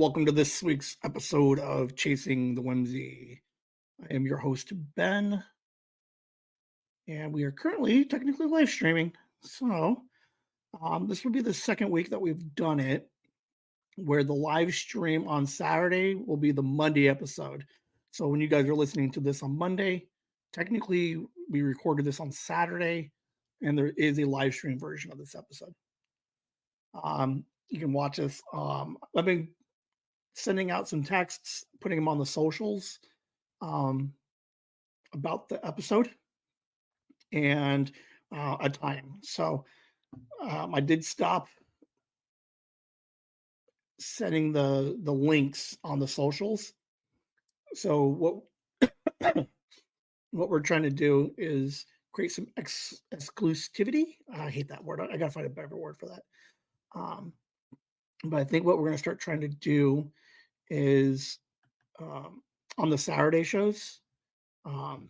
welcome to this week's episode of Chasing the Whimsy. I am your host, Ben, and we are currently technically live streaming. This will be the second week that we've done it, where the live stream on Saturday will be the Monday episode. So when you guys are listening to this on Monday, technically we recorded this on Saturday, and there is a live stream version of this episode. You can watch us. I've been sending out some texts, putting them on the socials um, about the episode and a time. So I did stop setting the links on the socials. So what we're trying to do is create some exclusivity. I hate that word. I gotta find a better word for that. Um, but I think what we're going to start trying to do is on the Saturday shows. Um,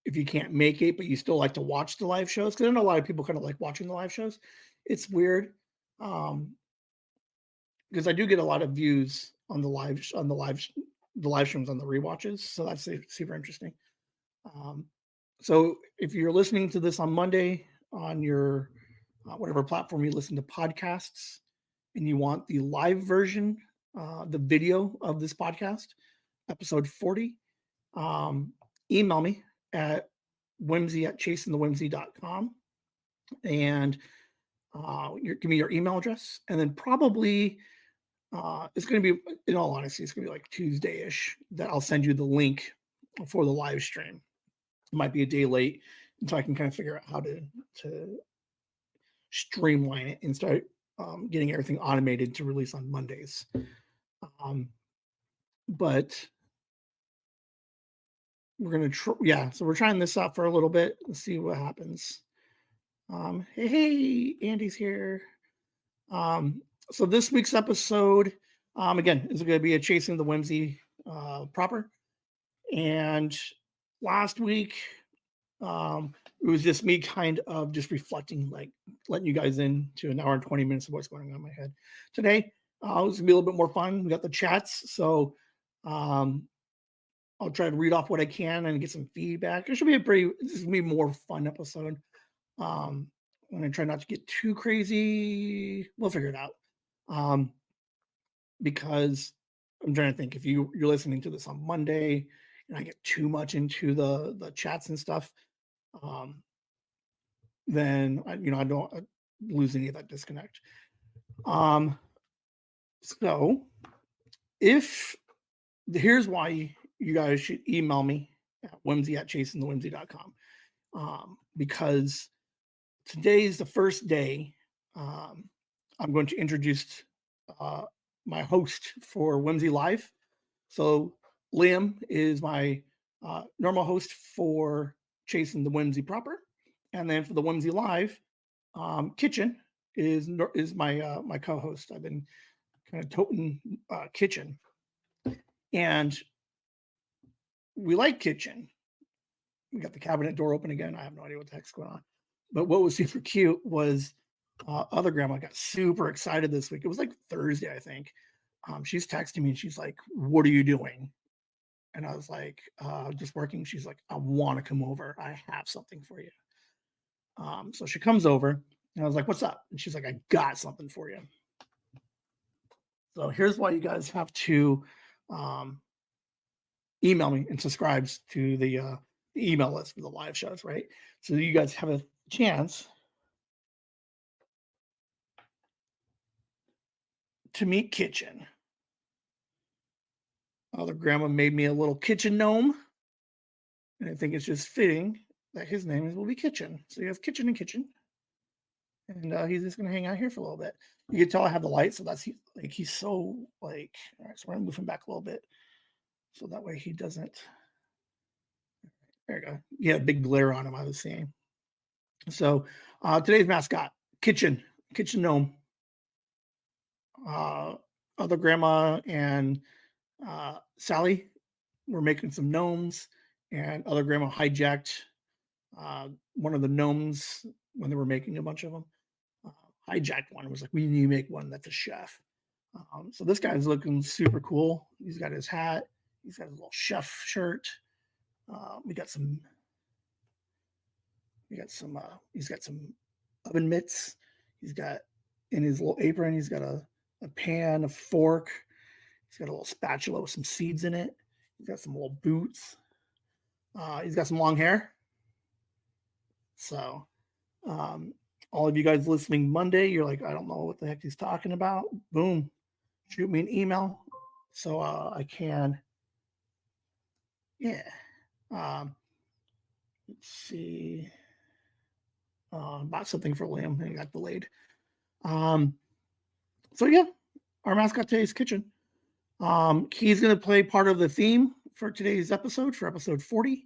if you can't make it, but you still like to watch the live shows, because I know a lot of people kind of like watching the live shows. It's weird because I do get a lot of views on the live streams on the rewatches, so that's super interesting. Um, so if you're listening to this on Monday on your whatever platform you listen to podcasts, and you want the live version, the video of this podcast, episode 40, email me at whimsy at chasingthewhimsy.com and give me your email address. And then probably it's going to be, in all honesty, it's going to be like Tuesday-ish that I'll send you the link for the live stream. It might be a day late until I can kind of figure out how to streamline it and start getting everything automated to release on Mondays. But we're going to so we're trying this out for a little bit and see what happens. Hey, Andy's here. So this week's episode, again, is going to be a Chasing the Whimsy proper. And last week, it was just me kind of just reflecting, like letting you guys in to an hour and 20 minutes of what's going on in my head. Today, it was gonna be a little bit more fun. We got the chats, so I'll try to read off what I can and get some feedback. This is gonna be a more fun episode. I'm gonna try not to get too crazy. We'll figure it out. Because I'm trying to think, if you're listening to this on Monday and I get too much into the chats and stuff, then I don't lose any of that disconnect. So if here's why you guys should email me at whimsy at chasingthewhimsy.com, because today is the first day I'm going to introduce my host for Whimsy Live. So Liam is my normal host for Chasing the Whimsy proper, and then for the Whimsy Live, Kitchen is my co-host. I've been kind of toting Kitchen, and we like Kitchen. We got the cabinet door open again. I have no idea what the heck's going on. But what was super cute was other grandma got super excited this week. It was like Thursday, I think. She's texting me and she's like, "What are you doing?" And I was like, "Just working." She's like, "I want to come over. I have something for you." So she comes over and I was like, "What's up?" And she's like, "I got something for you." So here's why you guys have to email me and subscribe to the email list for the live shows, right? So you guys have a chance to meet Kitchen. Other grandma made me a little kitchen gnome, and I think it's just fitting that his name will be Kitchen. So you have Kitchen and Kitchen, and he's just gonna hang out here for a little bit. You can tell I have the light, so he's so like. All right, so we're gonna move him back a little bit, so that way he doesn't. There you go. He had a big glare on him, I was seeing. So today's mascot, Kitchen Gnome. Other grandma and Sally were making some gnomes, and other grandma hijacked one of the gnomes when they were making a bunch of them. Hijacked one. It was like, "We need to make one that's a chef." So this guy's looking super cool. He's got his hat. He's got his little chef shirt. We got some. We got some. He's got some oven mitts. He's got in his little apron. He's got a pan, a fork. He's got a little spatula with some seeds in it. He's got some little boots. He's got some long hair. So, um, all of you guys listening Monday, you're like, I don't know what the heck he's talking about. Boom, shoot me an email so I can. Yeah. Um, let's see. Bought something for Liam and it got delayed. So yeah, our mascot today's Kitchen. He's going to play part of the theme for today's episode, for episode 40.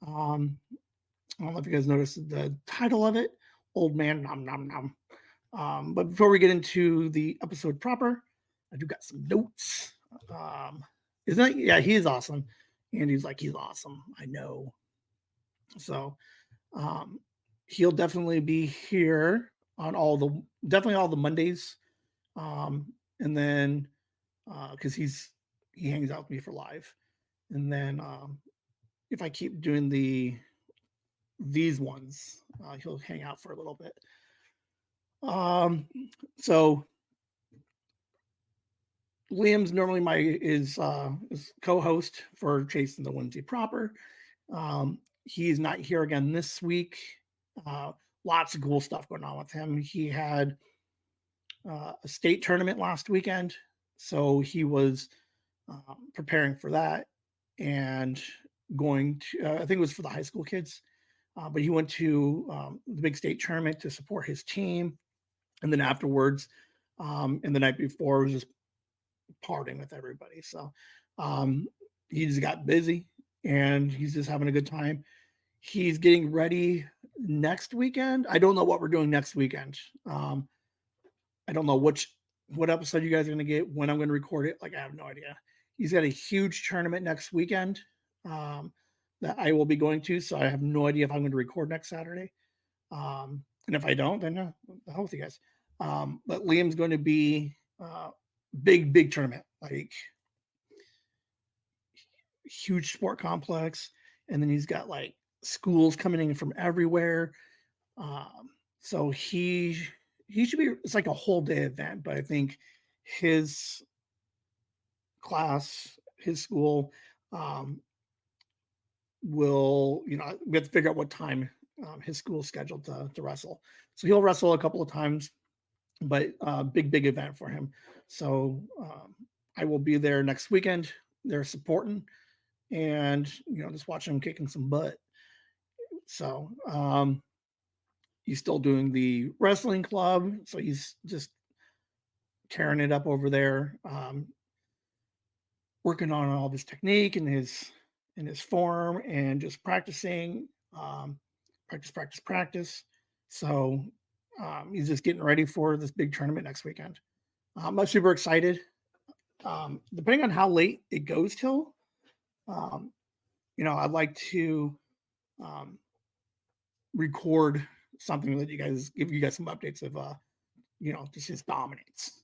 I don't know if you guys noticed the title of it, Old Man Nom Nom Nom. But before we get into the episode proper, I do got some notes. Isn't that, yeah, he is awesome. Andy's like, he's awesome. I know. So he'll definitely be here on definitely all the Mondays. And then because he hangs out with me for live. And then if I keep doing these ones, he'll hang out for a little bit. So Liam's normally is co-host for Chasing the Whimsy proper. He's not here again this week. Lots of cool stuff going on with him. He had a state tournament last weekend, so he was preparing for that and going to, I think it was for the high school kids, but he went to the big state tournament to support his team. And then afterwards, and the night before, was just partying with everybody. So he just got busy and he's just having a good time. He's getting ready next weekend. I don't know what we're doing next weekend. I don't know what episode you guys are going to get, when I'm going to record it. Like, I have no idea. He's got a huge tournament next weekend that I will be going to. So I have no idea if I'm going to record next Saturday. And if I don't, then the hell with you guys. But Liam's going to be big tournament, like huge sport complex. And then he's got like schools coming in from everywhere. So he should be, it's like a whole day event, but I think his class, his school, will, we have to figure out what time his school's scheduled to wrestle. So he'll wrestle a couple of times, but big event for him. So I will be there next weekend. They're supporting and, just watching him kicking some butt. So he's still doing the wrestling club. So he's just tearing it up over there, working on all this technique and his form and just practicing, practice. So he's just getting ready for this big tournament next weekend. I'm super excited. Depending on how late it goes till, I'd like to record something that give you guys some updates of, just his dominance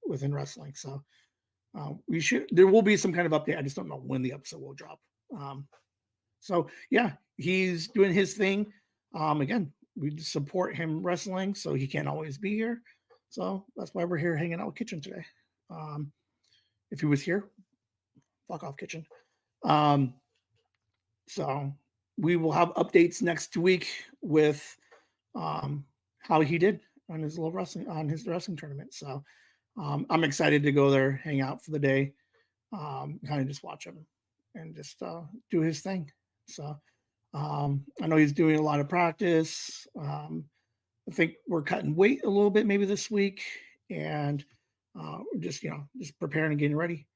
within wrestling. So there will be some kind of update. I just don't know when the episode will drop. So yeah, he's doing his thing. Again, we support him wrestling, so he can't always be here. So that's why we're here hanging out with Kitchen today. If he was here, fuck off, Kitchen. So we will have updates next week with how he did on his wrestling tournament. So I'm excited to go there, hang out for the day, kind of just watch him and just do his thing. So I know he's doing a lot of practice. I think we're cutting weight a little bit maybe this week, and just preparing and getting ready.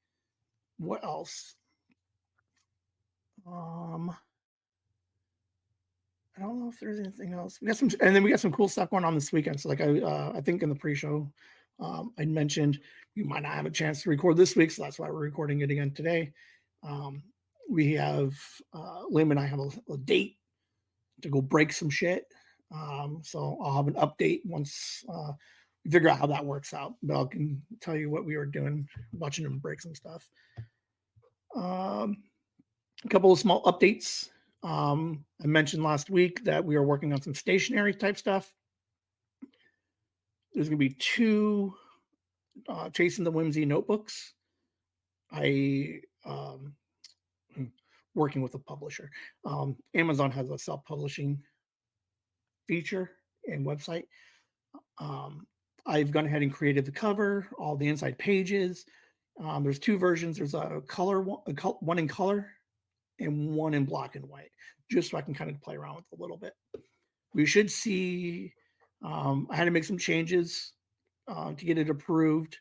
What else? I don't know if there's anything else. We got some cool stuff going on this weekend. So like I think in the pre-show, I mentioned we might not have a chance to record this week, so that's why we're recording it again today. We have Liam and I have a date to go break some shit. So I'll have an update once figure out how that works out. But I can tell you what we were doing, watching them break some stuff. A couple of small updates. I mentioned last week that we are working on some stationery type stuff. There's going to be 2 Chasing the Whimsy notebooks. I working with a publisher. Amazon has a self-publishing feature and website. I've gone ahead and created the cover, all the inside pages. There's 2 versions. There's a color one in color and one in black and white, just so I can kind of play around with it a little bit. We should see. I had to make some changes to get it approved,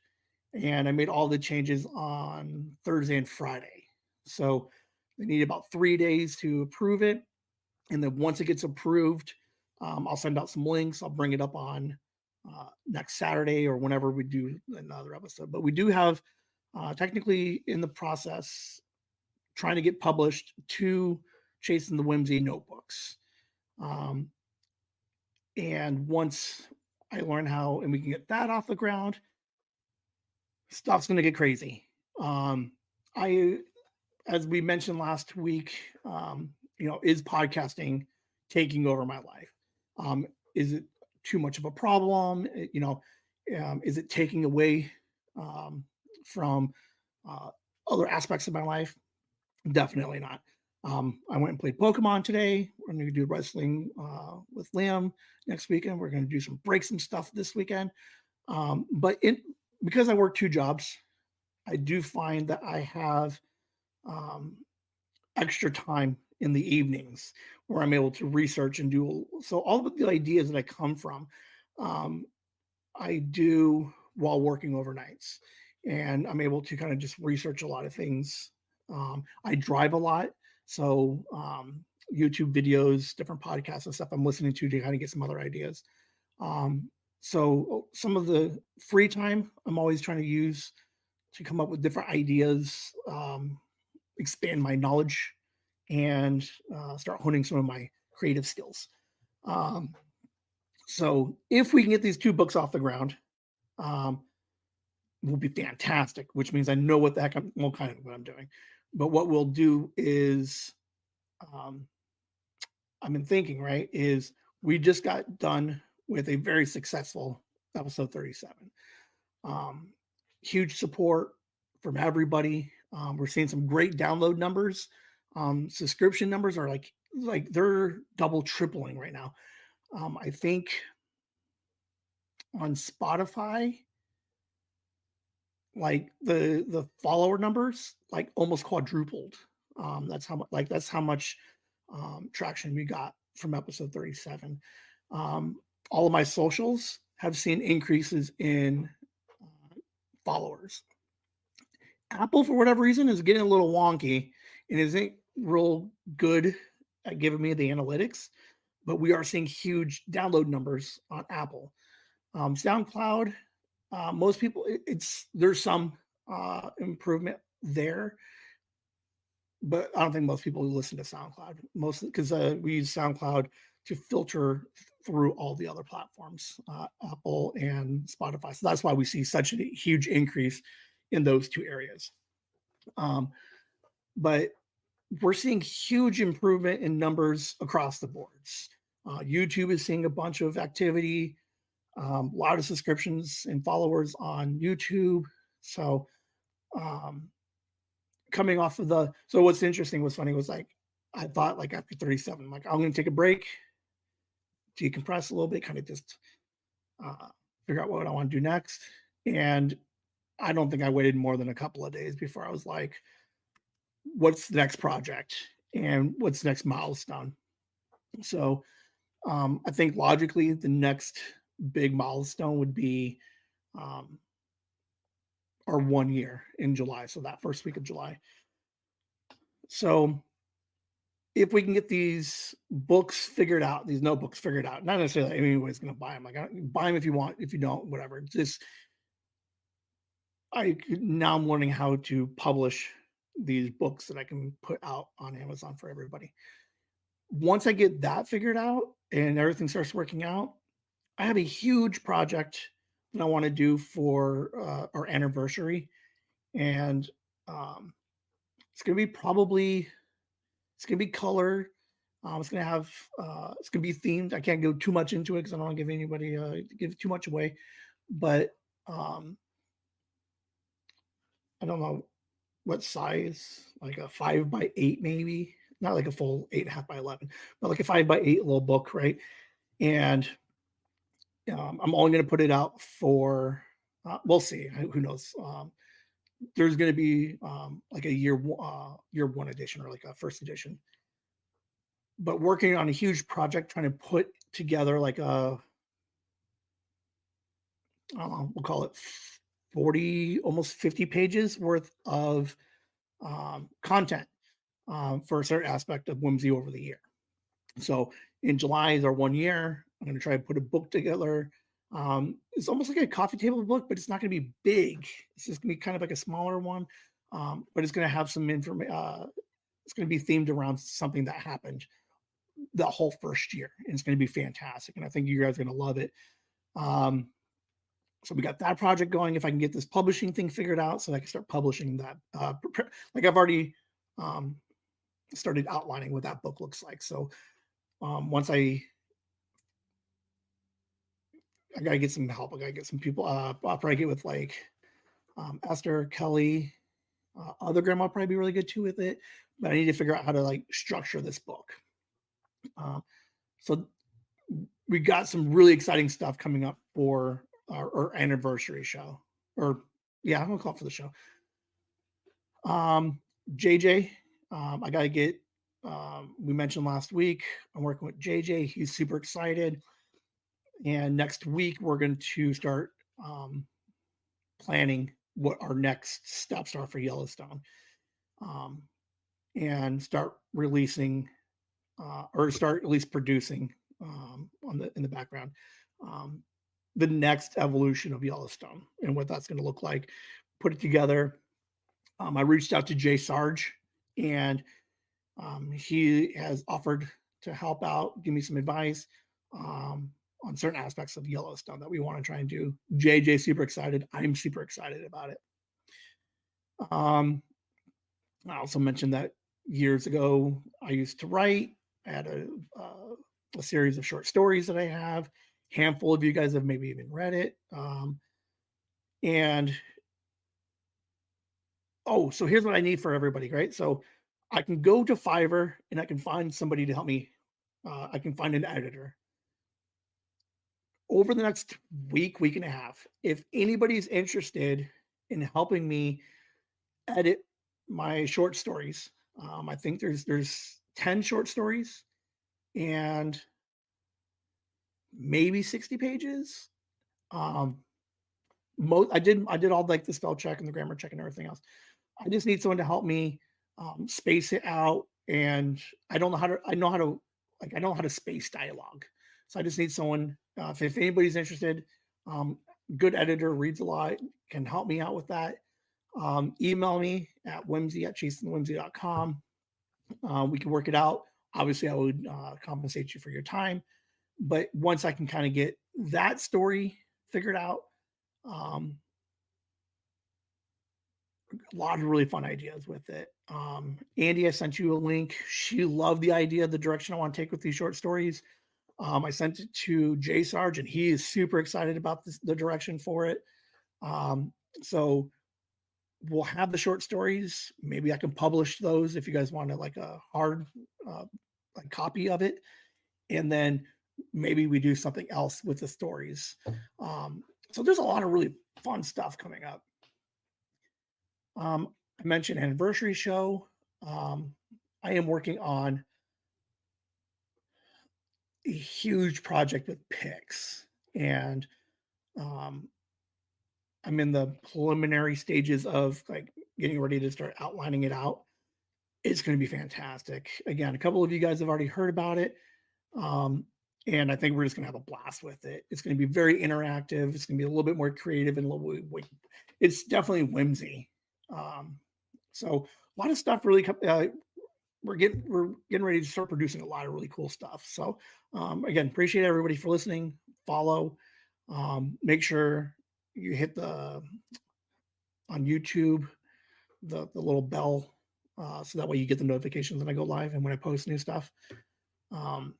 and I made all the changes on Thursday and Friday. So they need about 3 days to approve it, and then once it gets approved, I'll send out some links. I'll bring it up on next Saturday or whenever we do another episode. But we do have technically in the process trying to get published 2 Chasing the Whimsy notebooks. And once I learn how and we can get that off the ground, stuff's going to get crazy. I, as we mentioned last week, is podcasting taking over my life? Is it too much of a problem? Is it taking away from other aspects of my life? Definitely not. I went and played Pokemon today. We're going to do wrestling with Liam next weekend. We're going to do some breaks and stuff this weekend. Because I work 2 jobs, I do find that I have extra time in the evenings where I'm able to research and do. So all of the ideas that I come from, I do while working overnights, and I'm able to kind of just research a lot of things. I drive a lot, so YouTube videos, different podcasts and stuff I'm listening to kind of get some other ideas. So some of the free time I'm always trying to use to come up with different ideas, expand my knowledge, and start honing some of my creative skills. So if we can get these 2 books off the ground, will be fantastic, which means I know what the heck what I'm doing. But what we'll do is, I've been thinking, right, is we just got done with a very successful episode 37. Huge support from everybody. We're seeing some great download numbers. Subscription numbers are like they're double tripling right now. I think on Spotify, like the follower numbers like almost quadrupled. That's how much traction we got from episode 37. All of my socials have seen increases in followers. Apple, for whatever reason, is getting a little wonky and isn't real good at giving me the analytics, but we are seeing huge download numbers on Apple. SoundCloud, most people, there's some improvement there, but I don't think most people listen to SoundCloud, mostly because we use SoundCloud to filter through all the other platforms, Apple and Spotify. So that's why we see such a huge increase in those 2 areas. But we're seeing huge improvement in numbers across the boards. YouTube is seeing a bunch of activity, a lot of subscriptions and followers on YouTube. So coming off of so what's interesting, what's funny was like, I thought like after 37, like I'm going to take a break, decompress a little bit, kind of just figure out what I want to do next. And I don't think I waited more than a couple of days before I was like, what's the next project and what's the next milestone? So I think logically the next big milestone would be our 1 year in July. So that first week of July. So if we can get these books figured out, these notebooks figured out, not necessarily anybody's going to buy them. Like buy them if you want, if you don't, whatever. Just now I'm learning how to publish these books that I can put out on Amazon for everybody. Once I get that figured out and everything starts working out, I have a huge project that I want to do for our anniversary, and um, it's gonna be probably it's gonna be color. It's gonna have it's gonna be themed. I can't go too much into it because I don't want to give anybody give too much away. But um, I don't know what size, like a 5 by 8 maybe, not like a full 8.5 by 11, but like a 5 by 8 little book, right? And I'm only going to put it out for we'll see. Who knows? There's going to be like a year one edition or like a first edition, but working on a huge project trying to put together like a I don't know, we'll call it 40 almost 50 pages worth of content for a certain aspect of Whimsy over the year. So in July is our 1 year. I'm going to try to put a book together. It's almost like a coffee table book, but it's not going to be big. It's just going to be kind of like a smaller one, but it's going to have some information. It's going to be themed around something that happened the whole first year, and it's going to be fantastic. And I think you guys are going to love it. Um, so we got that project going. If I can get this publishing thing figured out, so I can start publishing that. Like I've already um, started outlining what that book looks like. So once I gotta get some help. I gotta get some people. I'll probably get with like Esther, Kelly, other grandma probably be really good too with it. But I need to figure out how to like structure this book. So we got some really exciting stuff coming up for our anniversary show. Or yeah, I'm gonna call it for the show. JJ, I gotta get. We mentioned last week. I'm working with JJ. He's super excited. And next week we're going to start planning what our next steps are for Yellowstone, um, and start releasing or start at least producing on the in the background um, the next evolution of Yellowstone and what that's going to look like. Put it together. I reached out to Jay Sarge, and he has offered to help out, give me some advice um, on certain aspects of Yellowstone that we want to try and do. JJ super excited. I'm super excited about it. Um, I also mentioned that years ago I used to write. I had a series of short stories that I have. Handful of you guys have maybe even read it. And oh, so here's what I need for everybody, right? So I can go to Fiverr and I can find somebody to help me. I can find an editor over the next week and a half. If anybody's interested in helping me edit my short stories, I think there's 10 short stories and maybe 60 pages. Um, I did all like the spell check and the grammar check and everything else. I just need someone to help me space it out, and I know how to I know how to space dialogue. So I just need someone. If anybody's interested, good editor reads a lot, can help me out with that. Email me at whimsy@chasingthewhimsy.com. We can work it out. Obviously, I would compensate you for your time, but once I can kind of get that story figured out, um, a lot of really fun ideas with it. Andy, I sent you a link. She loved the idea of the direction I want to take with these short stories. I sent it to Jay Sarge, and he is super excited about the direction for it. Um, so we'll have the short stories. Maybe I can publish those if you guys want like a hard uh, like copy of it, and then maybe we do something else with the stories. So there's a lot of really fun stuff coming up. I mentioned anniversary show. Um, I am working on a huge project with Pix, and um, I'm in the preliminary stages of like getting ready to start outlining it out. It's going to be fantastic. Again, a couple of you guys have already heard about it, um, and I think we're just going to have a blast with it. It's going to be very interactive. It's going to be a little bit more creative and a little. It's definitely whimsy. Um, so a lot of stuff really we're getting ready to start producing a lot of really cool stuff. So again, appreciate everybody for listening. Follow. Make sure you hit the on YouTube the little bell, so that way you get the notifications when I go live and when I post new stuff. Um,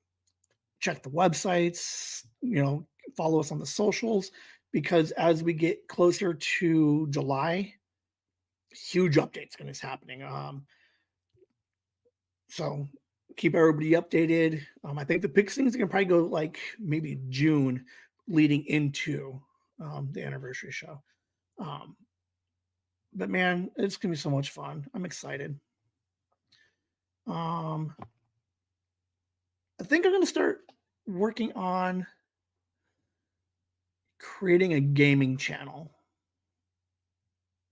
Check the websites, follow us on the socials, because as we get closer to July, huge updates going to be happening. So keep everybody updated. I think the biggest things can probably go like maybe June, leading into the anniversary show. Um, but man, it's gonna be so much fun. I'm excited. Um, I think I'm gonna start working on creating a gaming channel.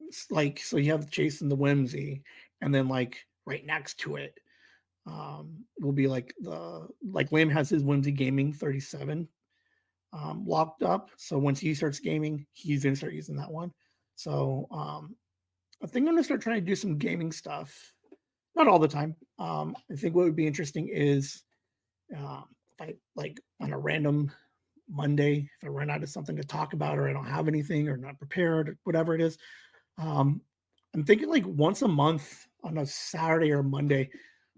It's like, so you have Jason the Whimsy, and then like right next to it will be like Lamb has his Whimsy Gaming 37 locked up. So once he starts gaming, he's gonna start using that one. So I think I'm gonna start trying to do some gaming stuff. Not all the time. I think what would be interesting is if I like on a random Monday, if I run out of something to talk about, or I don't have anything, or not prepared, or whatever it is, um, I'm thinking like once a month on a Saturday or Monday,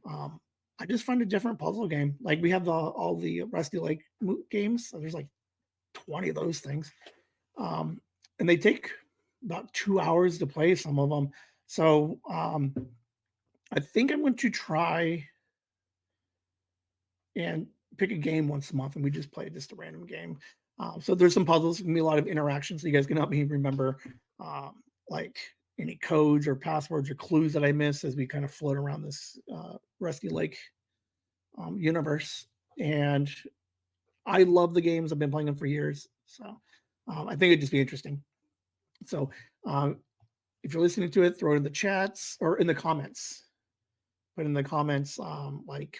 um, I just find a different puzzle game. Like we have all the Rusty Lake games. So there's like 20 of those things, um, and they take about 2 hours to play some of them. So I think I'm going to try and pick a game once a month, and we just play just a random game. So there's some puzzles, gonna be a lot of interaction, so you guys can help me remember like any codes or passwords or clues that I miss as we kind of float around this Rusty Lake universe. And I love the games. I've been playing them for years, so I think it'd just be interesting. So if you're listening to it, throw it in the chats or in the comments. Put in the comments like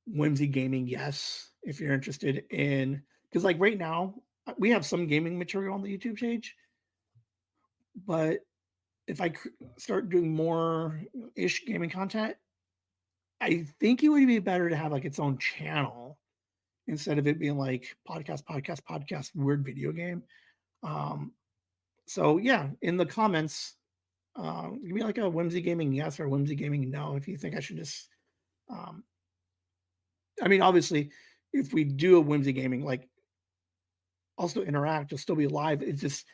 Whimsy Gaming, yes, if you're interested in, because like right now we have some gaming material on the YouTube page, but if I start doing more ish gaming content, I think it would be better to have like its own channel instead of it being like podcast, weird video game. Um, so yeah, in the comments, give me like a Whimsy Gaming yes or Whimsy Gaming no if you think I should just um, I mean, obviously, if we do a Whimsy Gaming, like I'll still interact, I'll still be live. It's just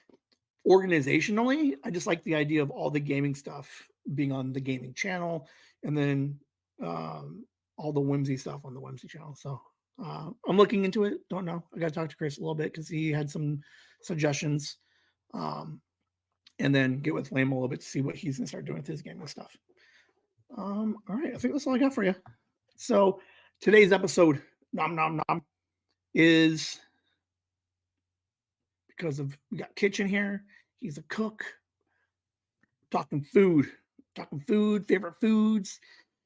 organizationally, I just like the idea of all the gaming stuff being on the gaming channel, and then um, all the Whimsy stuff on the Whimsy channel. So I'm looking into it. Don't know. I got to talk to Chris a little bit because he had some suggestions, um, and then get with Lamb a little bit to see what he's gonna start doing with his gaming stuff. All right, I think that's all I got for you. So today's episode, nom nom nom, is because of we got Kitchen here. He's a cook. Talking food, favorite foods,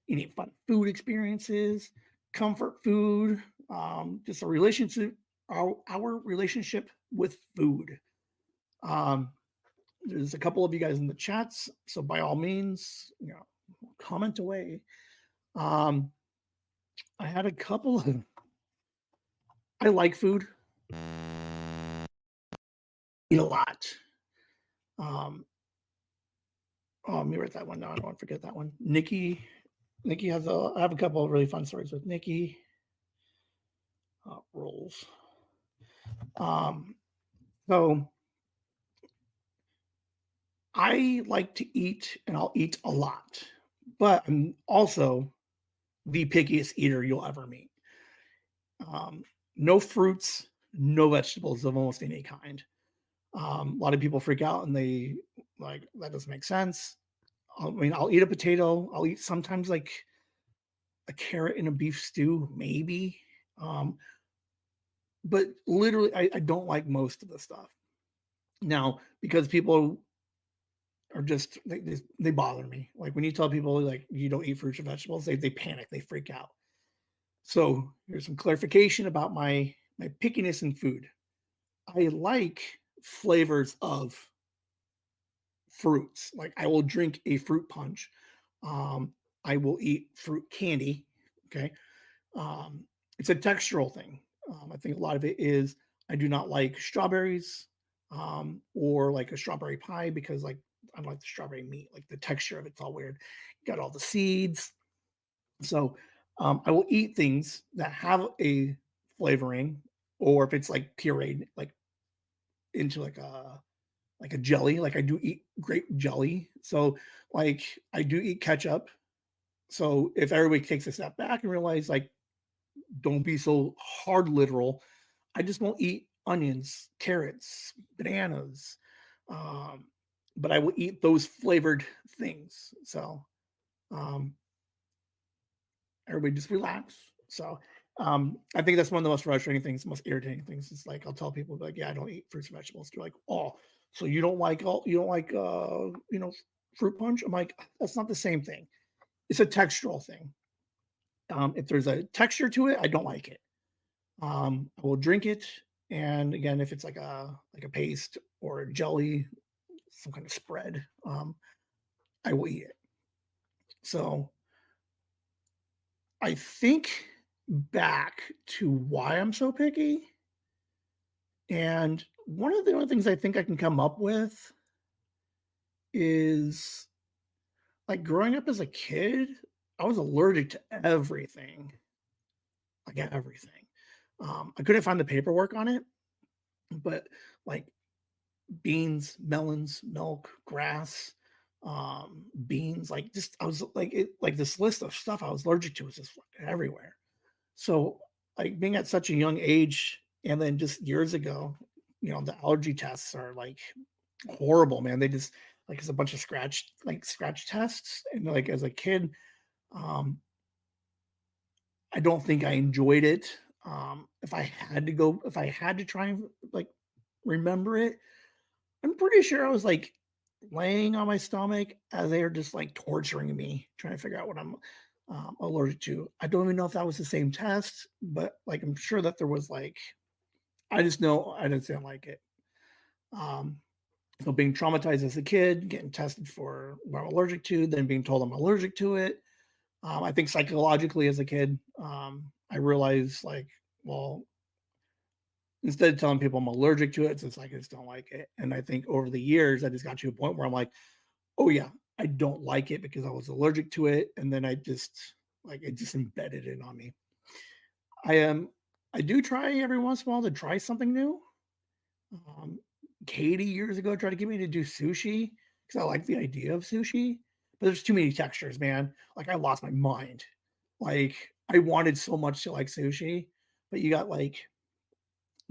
any fun food experiences, comfort food, just a relationship, our relationship with food. Um, there's a couple of you guys in the chats, so by all means, comment away. Um, I had a couple of. I like food, eat a lot. Um, oh, let me write that one down. I don't want to forget that one. Nikki has a. I have a couple of really fun stories with Nikki. Rolls. Um, so I like to eat, and I'll eat a lot, but I'm also the pickiest eater you'll ever meet. Um, no fruits, no vegetables of almost any kind. A lot of people freak out and they like that doesn't make sense. I mean, I'll eat a potato. I'll eat sometimes like a carrot in a beef stew, maybe. Um, but literally, I don't like most of the stuff. Now, because people are just they bother me. Like when you tell people like you don't eat fruits or vegetables, they panic, they freak out. So here's some clarification about my pickiness in food. I like flavors of fruits. Like I will drink a fruit punch. Um, I will eat fruit candy. Okay. Um, it's a textural thing. I think a lot of it is I do not like strawberries. or like a strawberry pie because like I don't like the strawberry meat, like the texture of it's all weird. You got all the seeds. So I will eat things that have a flavoring, or if it's like pureed, like into like a jelly. Like I do eat grape jelly. So like I do eat ketchup. So if everybody takes a step back and realize like don't be so hard literal, I just won't eat onions, carrots, bananas. Um, but I will eat those flavored things. So um, everybody just relax. So I think that's one of the most frustrating things, most irritating things. It's like I'll tell people like, yeah, I don't eat fruits and vegetables. They're like, oh, so you don't like fruit punch? I'm like, that's not the same thing. It's a textural thing. If there's a texture to it, I don't like it. I will drink it, and again, if it's like a paste or a jelly, some kind of spread, I will eat it. So I think back to why I'm so picky, and one of the only things I think I can come up with is like growing up as a kid, I was allergic to everything, like everything. I couldn't find the paperwork on it, but like beans, melons, milk, grass, beans, like just I was like it like this list of stuff I was allergic to was just everywhere. So like being at such a young age and then just years ago, the allergy tests are like horrible, man. They just like it's a bunch of scratch tests. And like as a kid, um, I don't think I enjoyed it. If I had to try and like remember it, I'm pretty sure I was like laying on my stomach as they were just like torturing me, trying to figure out what I'm allergic to. I don't even know if that was the same test, but like I'm sure that there was like, I just know I just didn't like it. Um, so being traumatized as a kid, getting tested for what I'm allergic to, then being told I'm allergic to it. I think psychologically as a kid, I realized like, well, instead of telling people I'm allergic to it, it's just like I just don't like it. And I think over the years, I just got to a point where I'm like, oh yeah, I don't like it because I was allergic to it, and then I just like it just embedded it on me. I am I do try every once in a while to try something new. Um, Katie years ago tried to get me to do sushi because I like the idea of sushi, but there's too many textures, man. Like I lost my mind. Like I wanted so much to like sushi, but you got like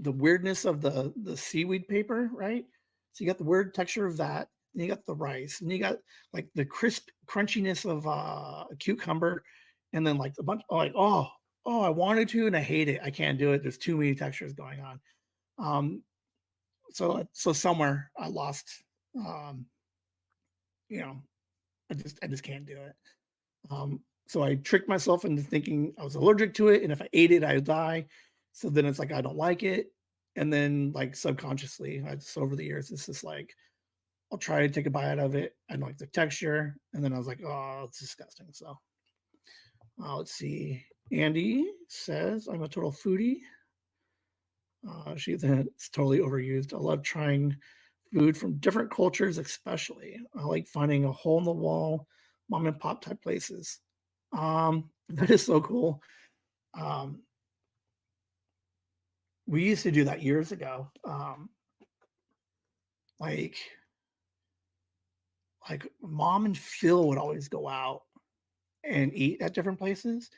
the weirdness of the seaweed paper, right? So you got the weird texture of that, and you got the rice, and you got like the crisp crunchiness of a cucumber, and then like a bunch like I wanted to and I hate it. I can't do it. There's too many textures going on. Um, so somewhere I lost. Um, you know, I just can't do it. So I tricked myself into thinking I was allergic to it, and if I ate it, I would die. So then it's like I don't like it, and then like subconsciously, I just over the years, it's just like I'll try to take a bite out of it. I don't like the texture, and then I was like, oh, it's disgusting. So let's see. Andy says I'm a total foodie. She said it's totally overused. I love trying food from different cultures, especially. I like finding a hole in the wall, mom and pop type places. That is so cool. Um, we used to do that years ago. Like like mom and Phil would always go out and eat at different places.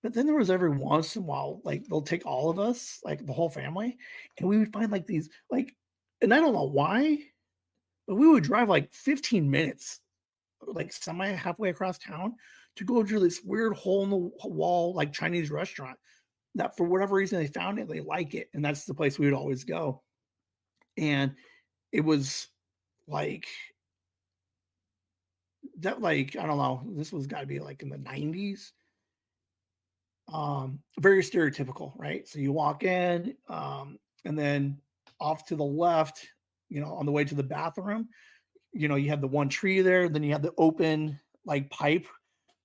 But then there was every once in a while, like they'll take all of us, like the whole family, and we would find like these like, and I don't know why, but we would drive like 15 minutes, like semi halfway across town to go to this weird hole in the wall, like Chinese restaurant that for whatever reason they found it, they like it. And that's the place we would always go. And it was like that, like, I don't know, this was gotta be like in the 90s. Very stereotypical, right? So you walk in, and then off to the left, on the way to the bathroom, you have the one tree there, then you have the open like pipe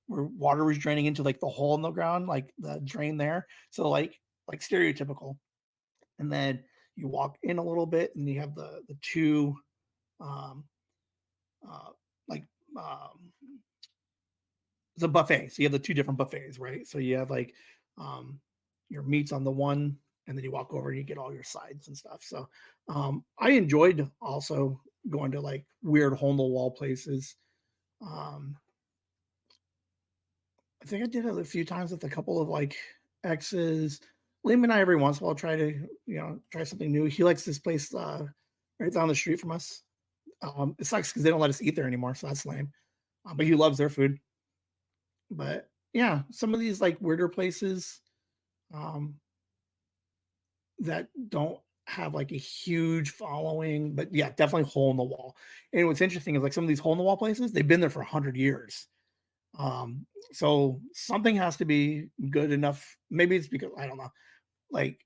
where water was draining into like the hole in the ground, like the drain there. So like stereotypical. And then you walk in a little bit, and you have the two um, uh, like um, the buffet. So you have the two different buffets, right? So you have like um, your meats on the one, and then you walk over and you get all your sides and stuff. So I enjoyed also going to like weird hole in the wall places. Um, I think I did it a few times with a couple of like exes. Liam and I every once in a while try to try something new. He likes this place right down the street from us. It sucks because they don't let us eat there anymore, so that's lame. But he loves their food. But yeah, some of these like weirder places um, that don't have like a huge following, but yeah, definitely hole in the wall. And what's interesting is like some of these hole in the wall places, they've been there for 100 years. Um, so something has to be good enough. Maybe it's because I don't know, like,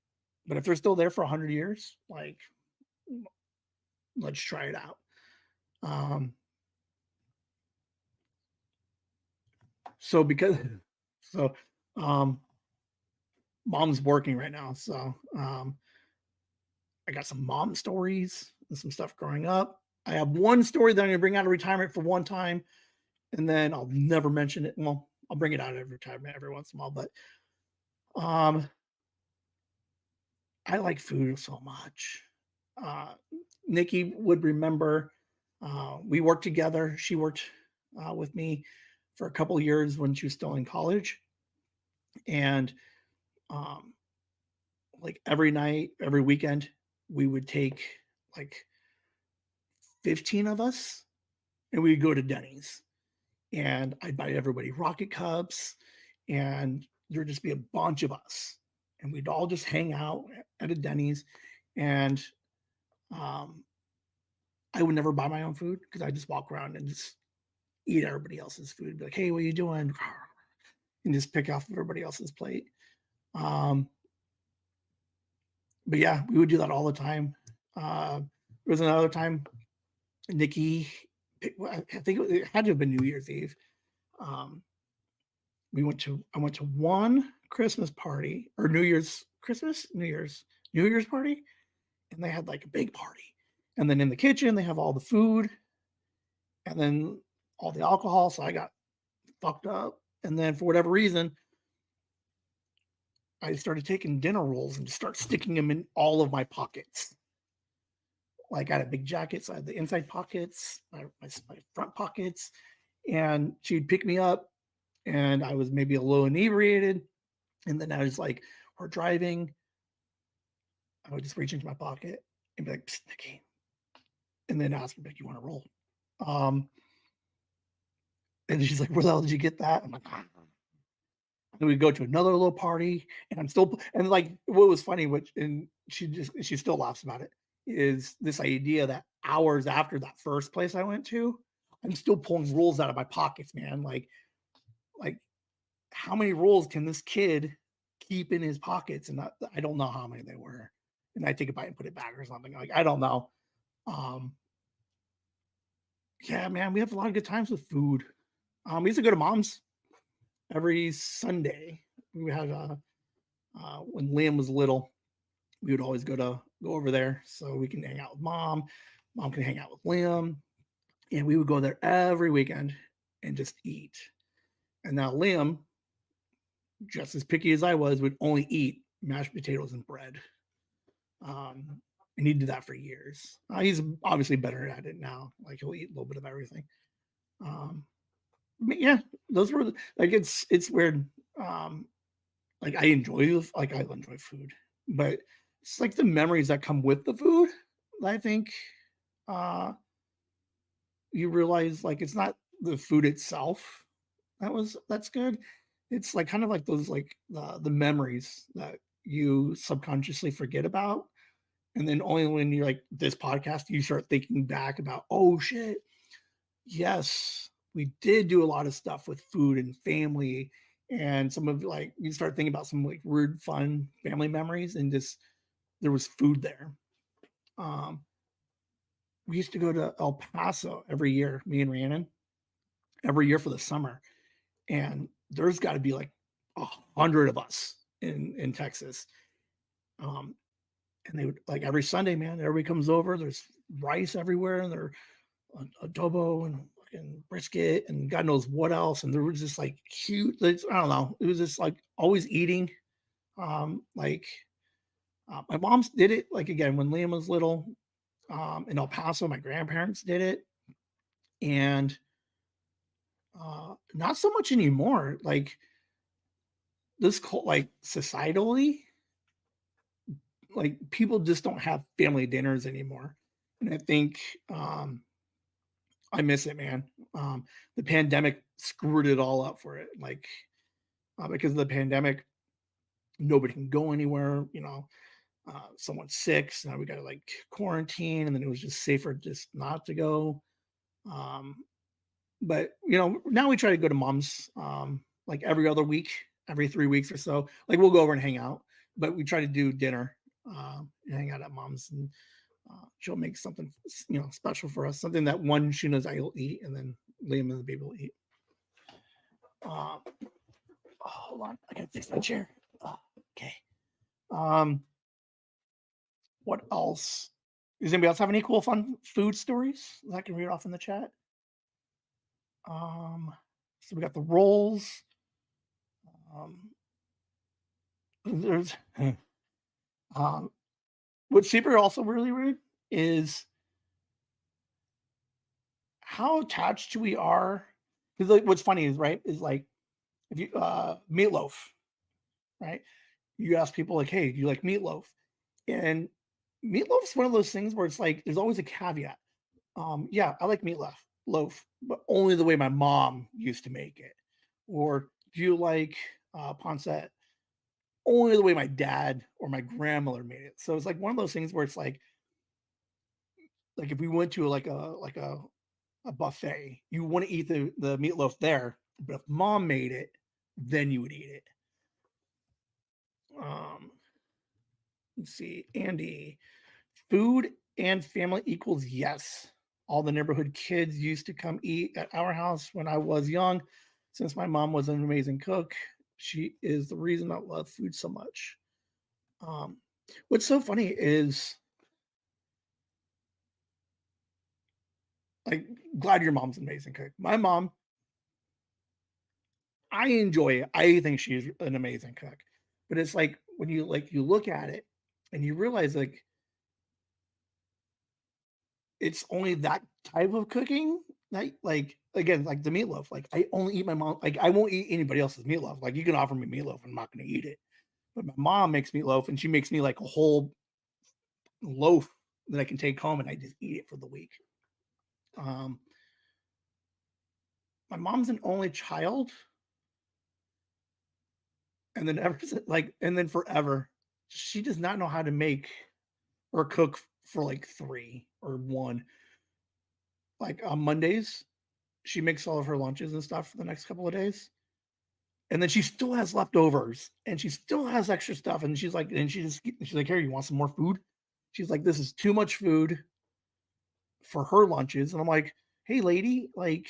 but if they're still there for 100 years, like, let's try it out. Um, so because so um mom's working right now, so I got some mom stories and some stuff growing up. I have one story that I'm gonna bring out of retirement for one time, and then I'll never mention it. Well, I'll bring it out of retirement every once in a while, but um I like food so much. Uh Nikki would remember we worked together. She worked with me for a couple of years when she was still in college. And um like every night, every weekend, we would take like 15 of us and we'd go to Denny's, and I'd buy everybody rocket cups, and there'd just be a bunch of us, and we'd all just hang out at a Denny's. And um, I would never buy my own food because I just walk around and just eat everybody else's food. Be like, hey, what are you doing? And just pick off everybody else's plate. Um, but yeah, we would do that all the time. There was another time Nikki, I think it had to have been New Year's Eve. Um, I went to one Christmas party or New Year's party, and they had like a big party. And then in the kitchen they have all the food and then all the alcohol. So I got fucked up. And then for whatever reason, I started taking dinner rolls and just start sticking them in all of my pockets. Like I had a big jacket, so I had the inside pockets, my front pockets, and she'd pick me up, and I was maybe a little inebriated, and then I was like, we're driving, I would just reach into my pocket and be like, Psst, Nikki, and then ask me, like, you want to roll? Um, and she's like, where the hell did you get that? I'm like, ah. And we go to another little party, and I'm still, and like, what was funny, which, and she still laughs about it, is this idea that hours after that first place I went to, I'm still pulling rolls out of my pockets, man. Like, how many rolls can this kid keep in his pockets? And I don't know how many they were. And I take a bite and put it back or something. Like, I don't know. Um, yeah, man, we have a lot of good times with food. We used to go to mom's every Sunday. We had when Liam was little, we would always go over there so we can hang out with mom. Mom can hang out with Liam, and we would go there every weekend and just eat. And now Liam, just as picky as I was, would only eat mashed potatoes and bread. Um, and he did that for years. He's obviously better at it now. Like he'll eat a little bit of everything. Um, but yeah, those were like it's weird. Um, like I enjoy food, but it's like the memories that come with the food. I think uh, you realize like it's not the food itself that's good. It's like kind of like those like the memories that you subconsciously forget about, and then only when you're like this podcast you start thinking back about, oh shit, yes, we did do a lot of stuff with food and family, and some of like you start thinking about some like weird fun family memories, and just there was food there. um we used to go to El Paso every year, me and Rhiannon, every year for the summer, and there's got to be like 100 of us in Texas. um and they would like every Sunday, man, everybody comes over. There's rice everywhere, and they're adobo and fucking brisket and God knows what else. And there was just like huge. I don't know. It was just like always eating. Like my mom's did it like again when Liam was little. In El Paso, my grandparents did it, and not so much anymore. Like this, like societally, like people just don't have family dinners anymore, and I think I miss it, man. The pandemic screwed it all up for it. Like because of the pandemic, nobody can go anywhere. Someone's sick, so now we got to like quarantine, and then it was just safer just not to go. Um, but now we try to go to mom's like every other week, every 3 weeks or so. Like we'll go over and hang out, but we try to do dinner and hang out at mom's, and she'll make something special for us, something that one she knows I will eat, and then Liam and the baby will eat. Oh, hold on, I gotta fix my chair. Okay. Um, what else? Does anybody else have any cool, fun food stories that I can read off in the chat? So we got the rolls. There's um, what's super also really weird is how attached we are. Because like, what's funny is right is like if you meatloaf, right? You ask people like, "Hey, do you like meatloaf?" And meatloaf's one of those things where it's like there's always a caveat. Yeah, I like loaf, but only the way my mom used to make it. Or do you like pancetta? Only the way my dad or my grandmother made it. So it's like one of those things where it's like if we went to a buffet, you want to eat the meatloaf there, but if mom made it, then you would eat it. Um, let's see, Andy, food and family equals yes. All the neighborhood kids used to come eat at our house when I was young. Since my mom was an amazing cook, she is the reason I love food so much. Um, what's so funny is like glad your mom's an amazing cook. My mom, I enjoy it. I think she's an amazing cook. But it's like when you look at it and you realize like it's only that type of cooking that like again like the meatloaf. Like I only eat my mom. Like I won't eat anybody else's meatloaf. Like you can offer me meatloaf, I'm not going to eat it. But my mom makes meatloaf and she makes me like a whole loaf that I can take home and I just eat it for the week. Um, my mom's an only child, and then ever like and then forever, she does not know how to make or cook for like three or one. Like on Mondays, she makes all of her lunches and stuff for the next couple of days. And then she still has leftovers and she still has extra stuff. And she's like, here, you want some more food? She's like, this is too much food for her lunches. And I'm like, hey lady, like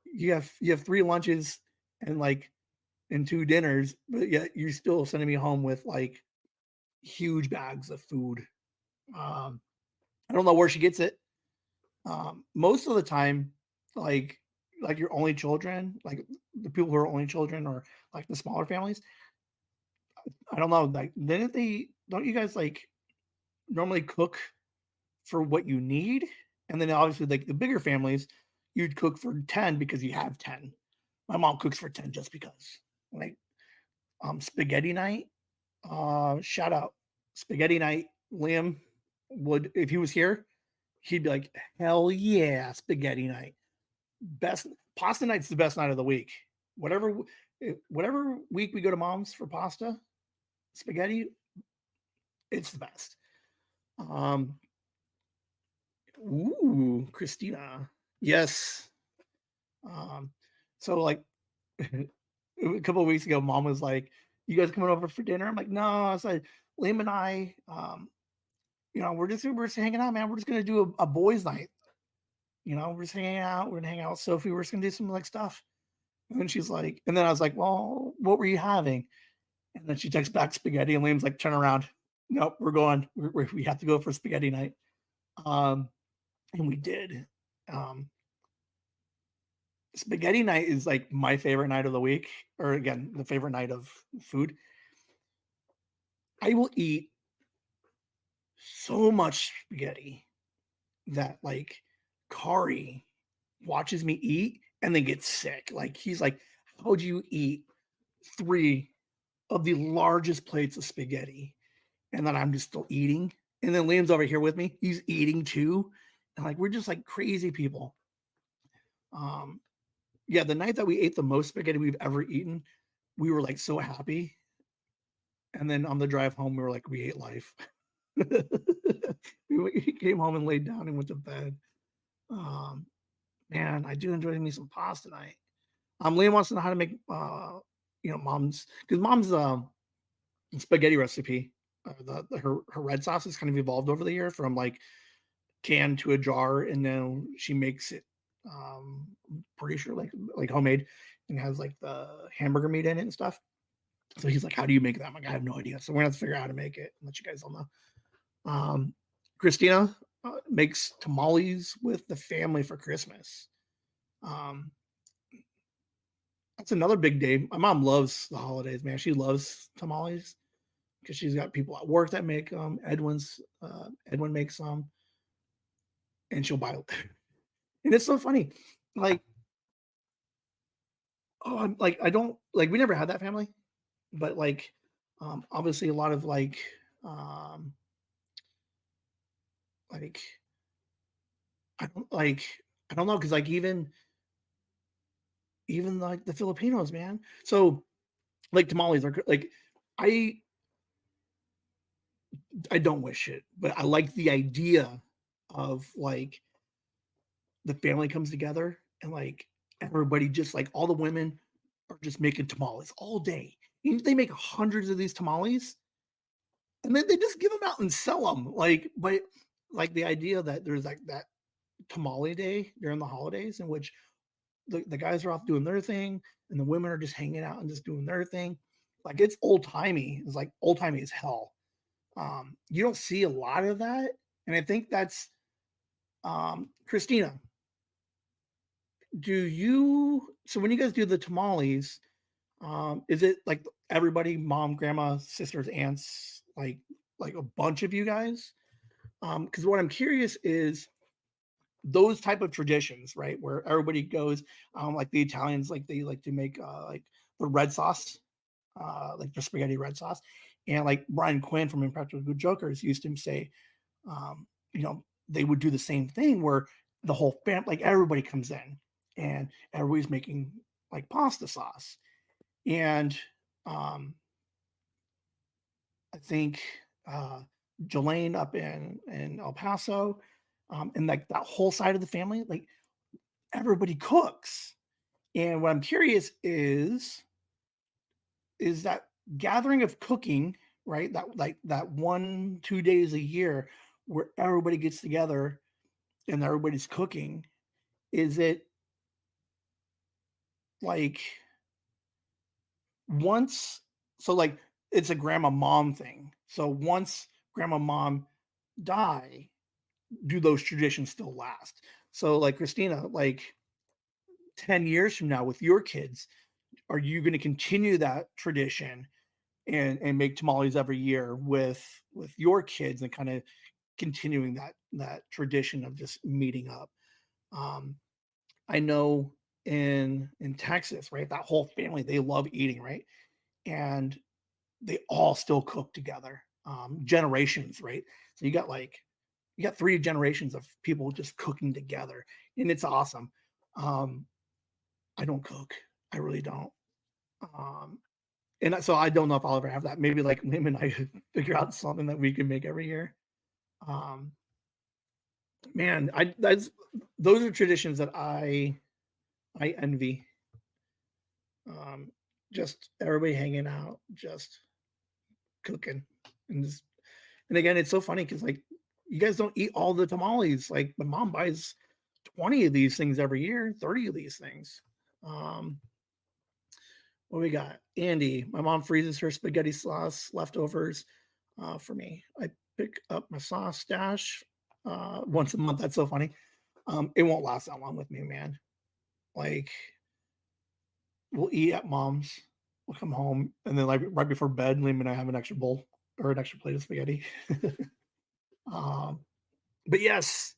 you have three lunches and like and two dinners, but yet you're still sending me home with like huge bags of food. Um, I don't know where she gets it. Most of the time, like your only children, like the people who are only children or like the smaller families, I don't know, like don't you guys like normally cook for what you need? And then obviously like the bigger families, you'd cook for 10 because you have 10. My mom cooks for 10 just because. Like spaghetti night, shout out. Spaghetti night, Liam would if he was here, he'd be like, hell yeah, spaghetti night. Best pasta night's the best night of the week. Whatever whatever week we go to mom's for pasta, spaghetti, it's the best. Um, Christina. Yes. Um, so like a couple of weeks ago, mom was like, "You guys coming over for dinner?" I'm like, "No." I said, "Liam and I, we're just hanging out, man. We're just gonna do a boys' night. We're just hanging out. We're gonna hang out with Sophie. We're just gonna do some like stuff." And then she's like, and then I was like, "Well, what were you having?" And then she texts back spaghetti, and Liam's like, "Turn around." nope, we're going. We have to go for spaghetti night. Um, and we did. Um, Spaghetti night is like my favorite night of the week, or again, the favorite night of food. I will eat so much spaghetti that like Kari watches me eat and then gets sick. Like he's like, how would you eat three of the largest plates of spaghetti? And then I'm just still eating. And then Liam's over here with me. He's eating too. And like we're just like crazy people. Um, yeah, the night that we ate the most spaghetti we've ever eaten, we were like so happy. And then on the drive home, we were like, we ate life. We came home and laid down and went to bed. Um, man, I do enjoy me some pasta tonight. Liam wants to know how to make, mom's because mom's spaghetti recipe. Her red sauce has kind of evolved over the year from like can to a jar, and then she makes it. Pretty sure like homemade, and has like the hamburger meat in it and stuff. So he's like, "How do you make that?" I'm like, "I have no idea." So we're gonna have to figure out how to make it and let you guys all know. Christina makes tamales with the family for Christmas. Um, that's another big day. My mom loves the holidays, man. She loves tamales because she's got people at work that make them. Edwin makes them, and she'll buy. And it's so funny, like I'm like I don't like we never had that family, but like obviously a lot of um like I don't like I don't know because like even like the Filipinos, man. So like tamales are like I I don't wish it, but I like the idea of like the family comes together and like everybody just like all the women are just making tamales all day. They make hundreds of these tamales and then they just give them out and sell them. Like, but like the idea that there's like that tamale day during the holidays in which the guys are off doing their thing and the women are just hanging out and just doing their thing. Like it's old timey. It's like old timey as hell. You don't see a lot of that. And I think that's Christina, do you so when you guys do the tamales, is it like everybody, mom, grandma, sisters, aunts, like a bunch of you guys? Because what I'm curious is those type of traditions, right? Where everybody goes, like the Italians, like they like to make like the red sauce, like the spaghetti red sauce. And like Brian Quinn from Impractical Jokers used to say, um, they would do the same thing where the whole family, like everybody comes in and everybody's making like pasta sauce. And um, I think uh, Jelaine up in El Paso, and like that whole side of the family, like everybody cooks. And what I'm curious is that gathering of cooking, right? That like that 1-2 days a year where everybody gets together and everybody's cooking. Is it like once so like it's a grandma mom thing. So once grandma mom die, do those traditions still last? So like Christina, like 10 years from now with your kids, are you going to continue that tradition and make tamales every year with your kids and kind of continuing that tradition of just meeting up? Um, I know in Texas, right? That whole family, they love eating, right? And they all still cook together. Generations, right? So you got 3 generations of people just cooking together, and it's awesome. Um, I don't cook. I really don't. Um, and so I don't know if I'll ever have that. Maybe like him and I figure out something that we can make every year. Um, man, I that's those are traditions that I envy. Um, just everybody hanging out, just cooking, and just and again, it's so funny because like you guys don't eat all the tamales. Like my mom buys 20 of these things every year, 30 of these things. Um, what we got? Andy, my mom freezes her spaghetti sauce leftovers. for me. I pick up my sauce stash once a month. That's so funny. It won't last that long with me, man. Like we'll eat at mom's, we'll come home, and then like right before bed, Liam and I have an extra bowl or an extra plate of spaghetti. um, but yes,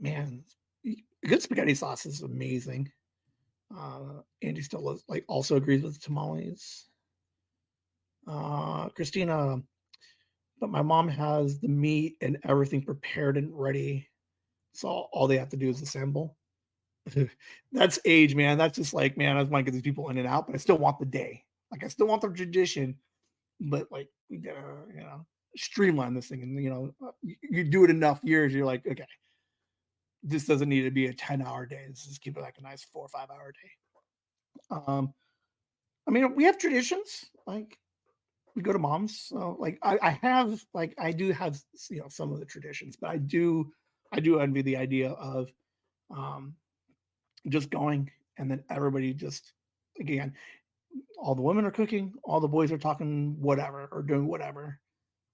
man, good spaghetti sauce is amazing. Andy still like also agrees with tamales. Christina, but my mom has the meat and everything prepared and ready, so all they have to do is assemble. That's age, man. That's just like, man, I just want to get these people in and out, but I still want the day. Like I still want the tradition, but like we gotta, streamline this thing. And you do it enough years, you're like, okay, this doesn't need to be a 10-hour day. Let's just keep it like a nice 4 or 5 hour day. Um, I mean, we have traditions. Like we go to mom's. So like I do have some of the traditions, but I do envy the idea of um just going and then everybody just again, all the women are cooking, all the boys are talking whatever or doing whatever.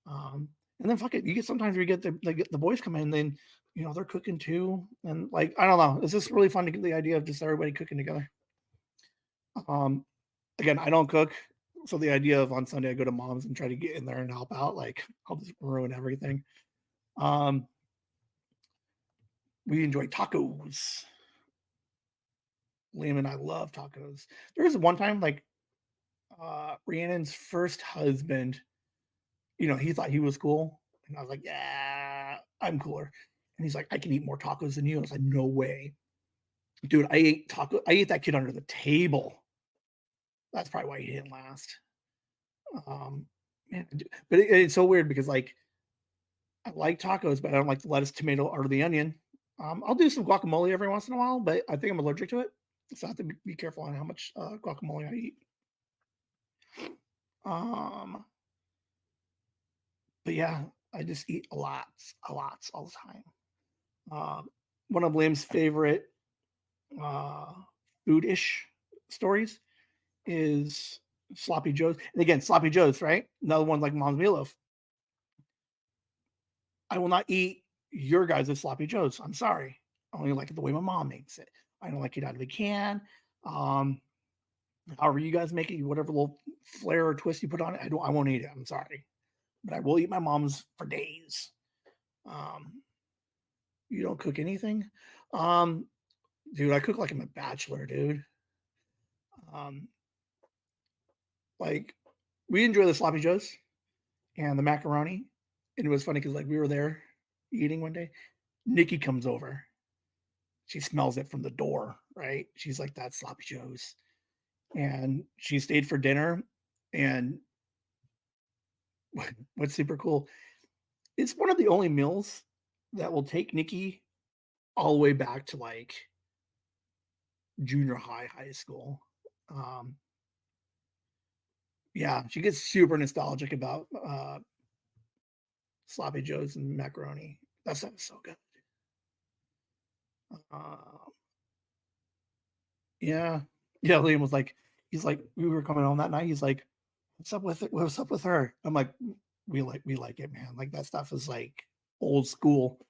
And then fuck it, you get sometimes we get the boys come in, then they're cooking too, and like I don't know, it's just really fun to get the idea of just everybody cooking together. Um, Again, I don't cook, so the idea of on Sunday I go to mom's and try to get in there and help out, like I'll just ruin everything. Um, we enjoy tacos. Liam and I love tacos. There was one time like Rhiannon's first husband, he thought he was cool. And I was like, yeah, I'm cooler. And he's like, I can eat more tacos than you. I was like, no way. Dude, I ate that kid under the table. That's probably why he didn't last. Um, Man, but it's so weird because like I like tacos, but I don't like the lettuce, tomato, or the onion. I'll do some guacamole every once in a while, but I think I'm allergic to it. So I have to be careful on how much guacamole I eat. Um, but yeah, I just eat a lot, all the time. One of Liam's favorite uh, food-ish stories is sloppy joes. And again, sloppy joes, right? Another one like mom's meatloaf. I will not eat your guys' sloppy joes. I'm sorry. I only like it the way my mom makes it. I don't like it out of the can. Um, However you guys make it, whatever little flair or twist you put on it, I won't eat it. I'm sorry, but I will eat my mom's for days. Um, you don't cook anything, um, dude. I cook like I'm a bachelor, dude. Um, like we enjoy the sloppy joes and the macaroni. And it was funny because like we were there eating one day. Nikki comes over. She smells it from the door, right? She's like, "That's sloppy joes," and she stayed for dinner. And what's super cool, it's one of the only meals that will take Nikki all the way back to like junior high, high school. Um, yeah, she gets super nostalgic about sloppy joes and macaroni. That stuff is so good. Uh, yeah, yeah. Liam was like, he's like, we were coming home that night. He's like, "What's up with it? What's up with her?" I'm like, we like it, man. Like that stuff is like old school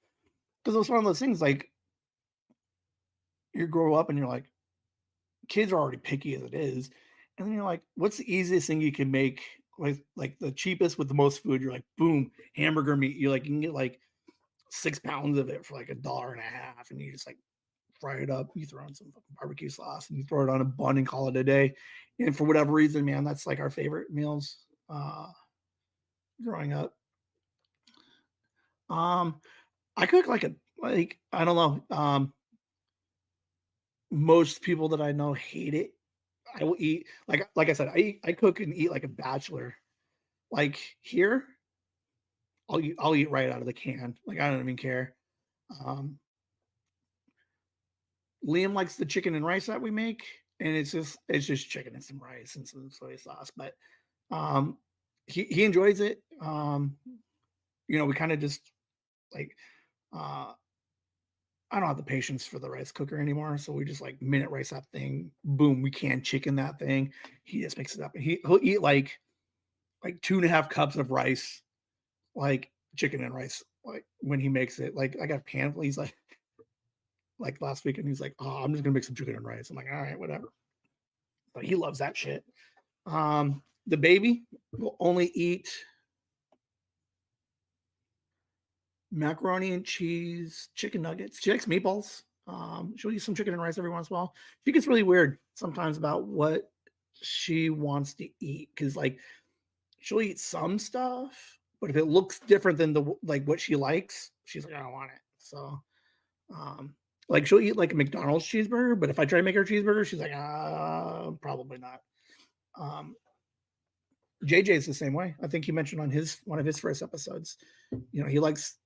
because it was one of those things like you grow up and you're like, kids are already picky as it is, and then you're like, what's the easiest thing you can make? Like the cheapest with the most food. You're like, boom, hamburger meat. You can get like 6 pounds of it for like $1.50, and you just like fry it up. You throw in some fucking barbecue sauce, and you throw it on a bun and call it a day. And for whatever reason, man, that's like our favorite meals growing up. Um, I cook like I don't know. Most people that I know hate it. I will eat like I said, I cook and eat like a bachelor. Like here, I'll eat right out of the can. Like I don't even care. Um, Liam likes the chicken and rice that we make, and it's just chicken and some rice and some soy sauce. But um, he enjoys it. We kind of just like uh, I don't have the patience for the rice cooker anymore, so we just like minute rice that thing. Boom, we can chicken that thing. He just mixes it up, and he'll eat like like 2.5 cups of rice, like chicken and rice, like when he makes it. Like I got a pan. He's like last weekend, he's like, "Oh, I'm just gonna make some chicken and rice." I'm like, "All right, whatever." But he loves that shit. The baby will only eat macaroni and cheese, chicken nuggets. She likes meatballs. She'll eat some chicken and rice every once in a while. She gets really weird sometimes about what she wants to eat because, like, she'll eat some stuff, but if it looks different than the like what she likes, she's like, I don't want it. So, um, like, she'll eat like a McDonald's cheeseburger, but if I try to make her a cheeseburger, she's like, probably not. Um, JJ is the same way. I think he mentioned on his one of his first episodes. He likes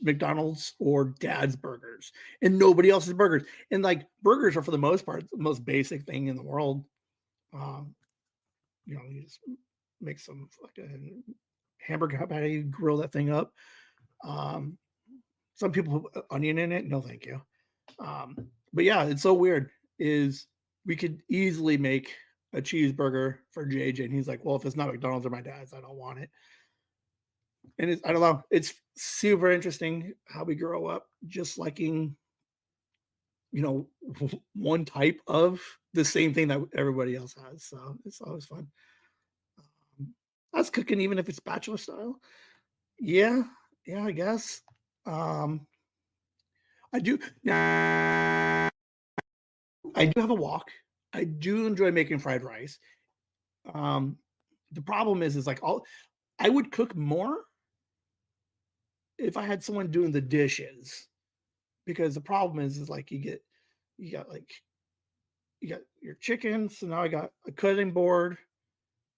McDonald's or Dad's burgers and nobody else's burgers. And like burgers are for the most part the most basic thing in the world. Um, you just make some fucking hamburger patty, grill that thing up. Um, some people put onion in it. No, thank you. But yeah, it's so weird. Is we could easily make a cheeseburger for JJ, and he's like, "Well, if it's not McDonald's or my dad's, I don't want it." And I don't know. It's super interesting how we grow up just liking, you know, one type of the same thing that everybody else has. So it's always fun. That's cooking, even if it's bachelor style. Yeah, yeah, I guess. Um, I do. Nah, I do have a walk. I do enjoy making fried rice. Um, the problem is like I would cook more if I had someone doing the dishes because the problem is like you got like you got your chicken. So now I got a cutting board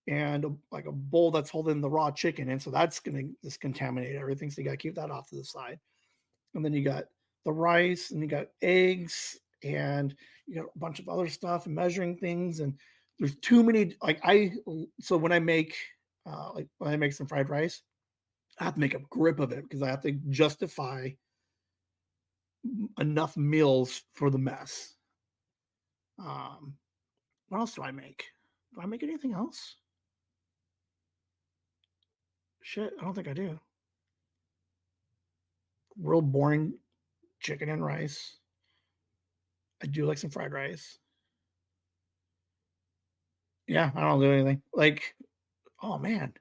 and like a bowl that's holding the raw chicken in. So that's going to just contaminate everything. So you got to keep that off to the side. And then you got the rice and you got eggs and you got a bunch of other stuff and measuring things. And there's too many, so when I make, like when I make some fried rice, I have to make a grip of it because I have to justify enough meals for the mess. Um, what else do I make? Do I make anything else? Shit, I don't think I do. Real boring chicken and rice. I do like some fried rice. Yeah, I don't do anything. Like, oh man,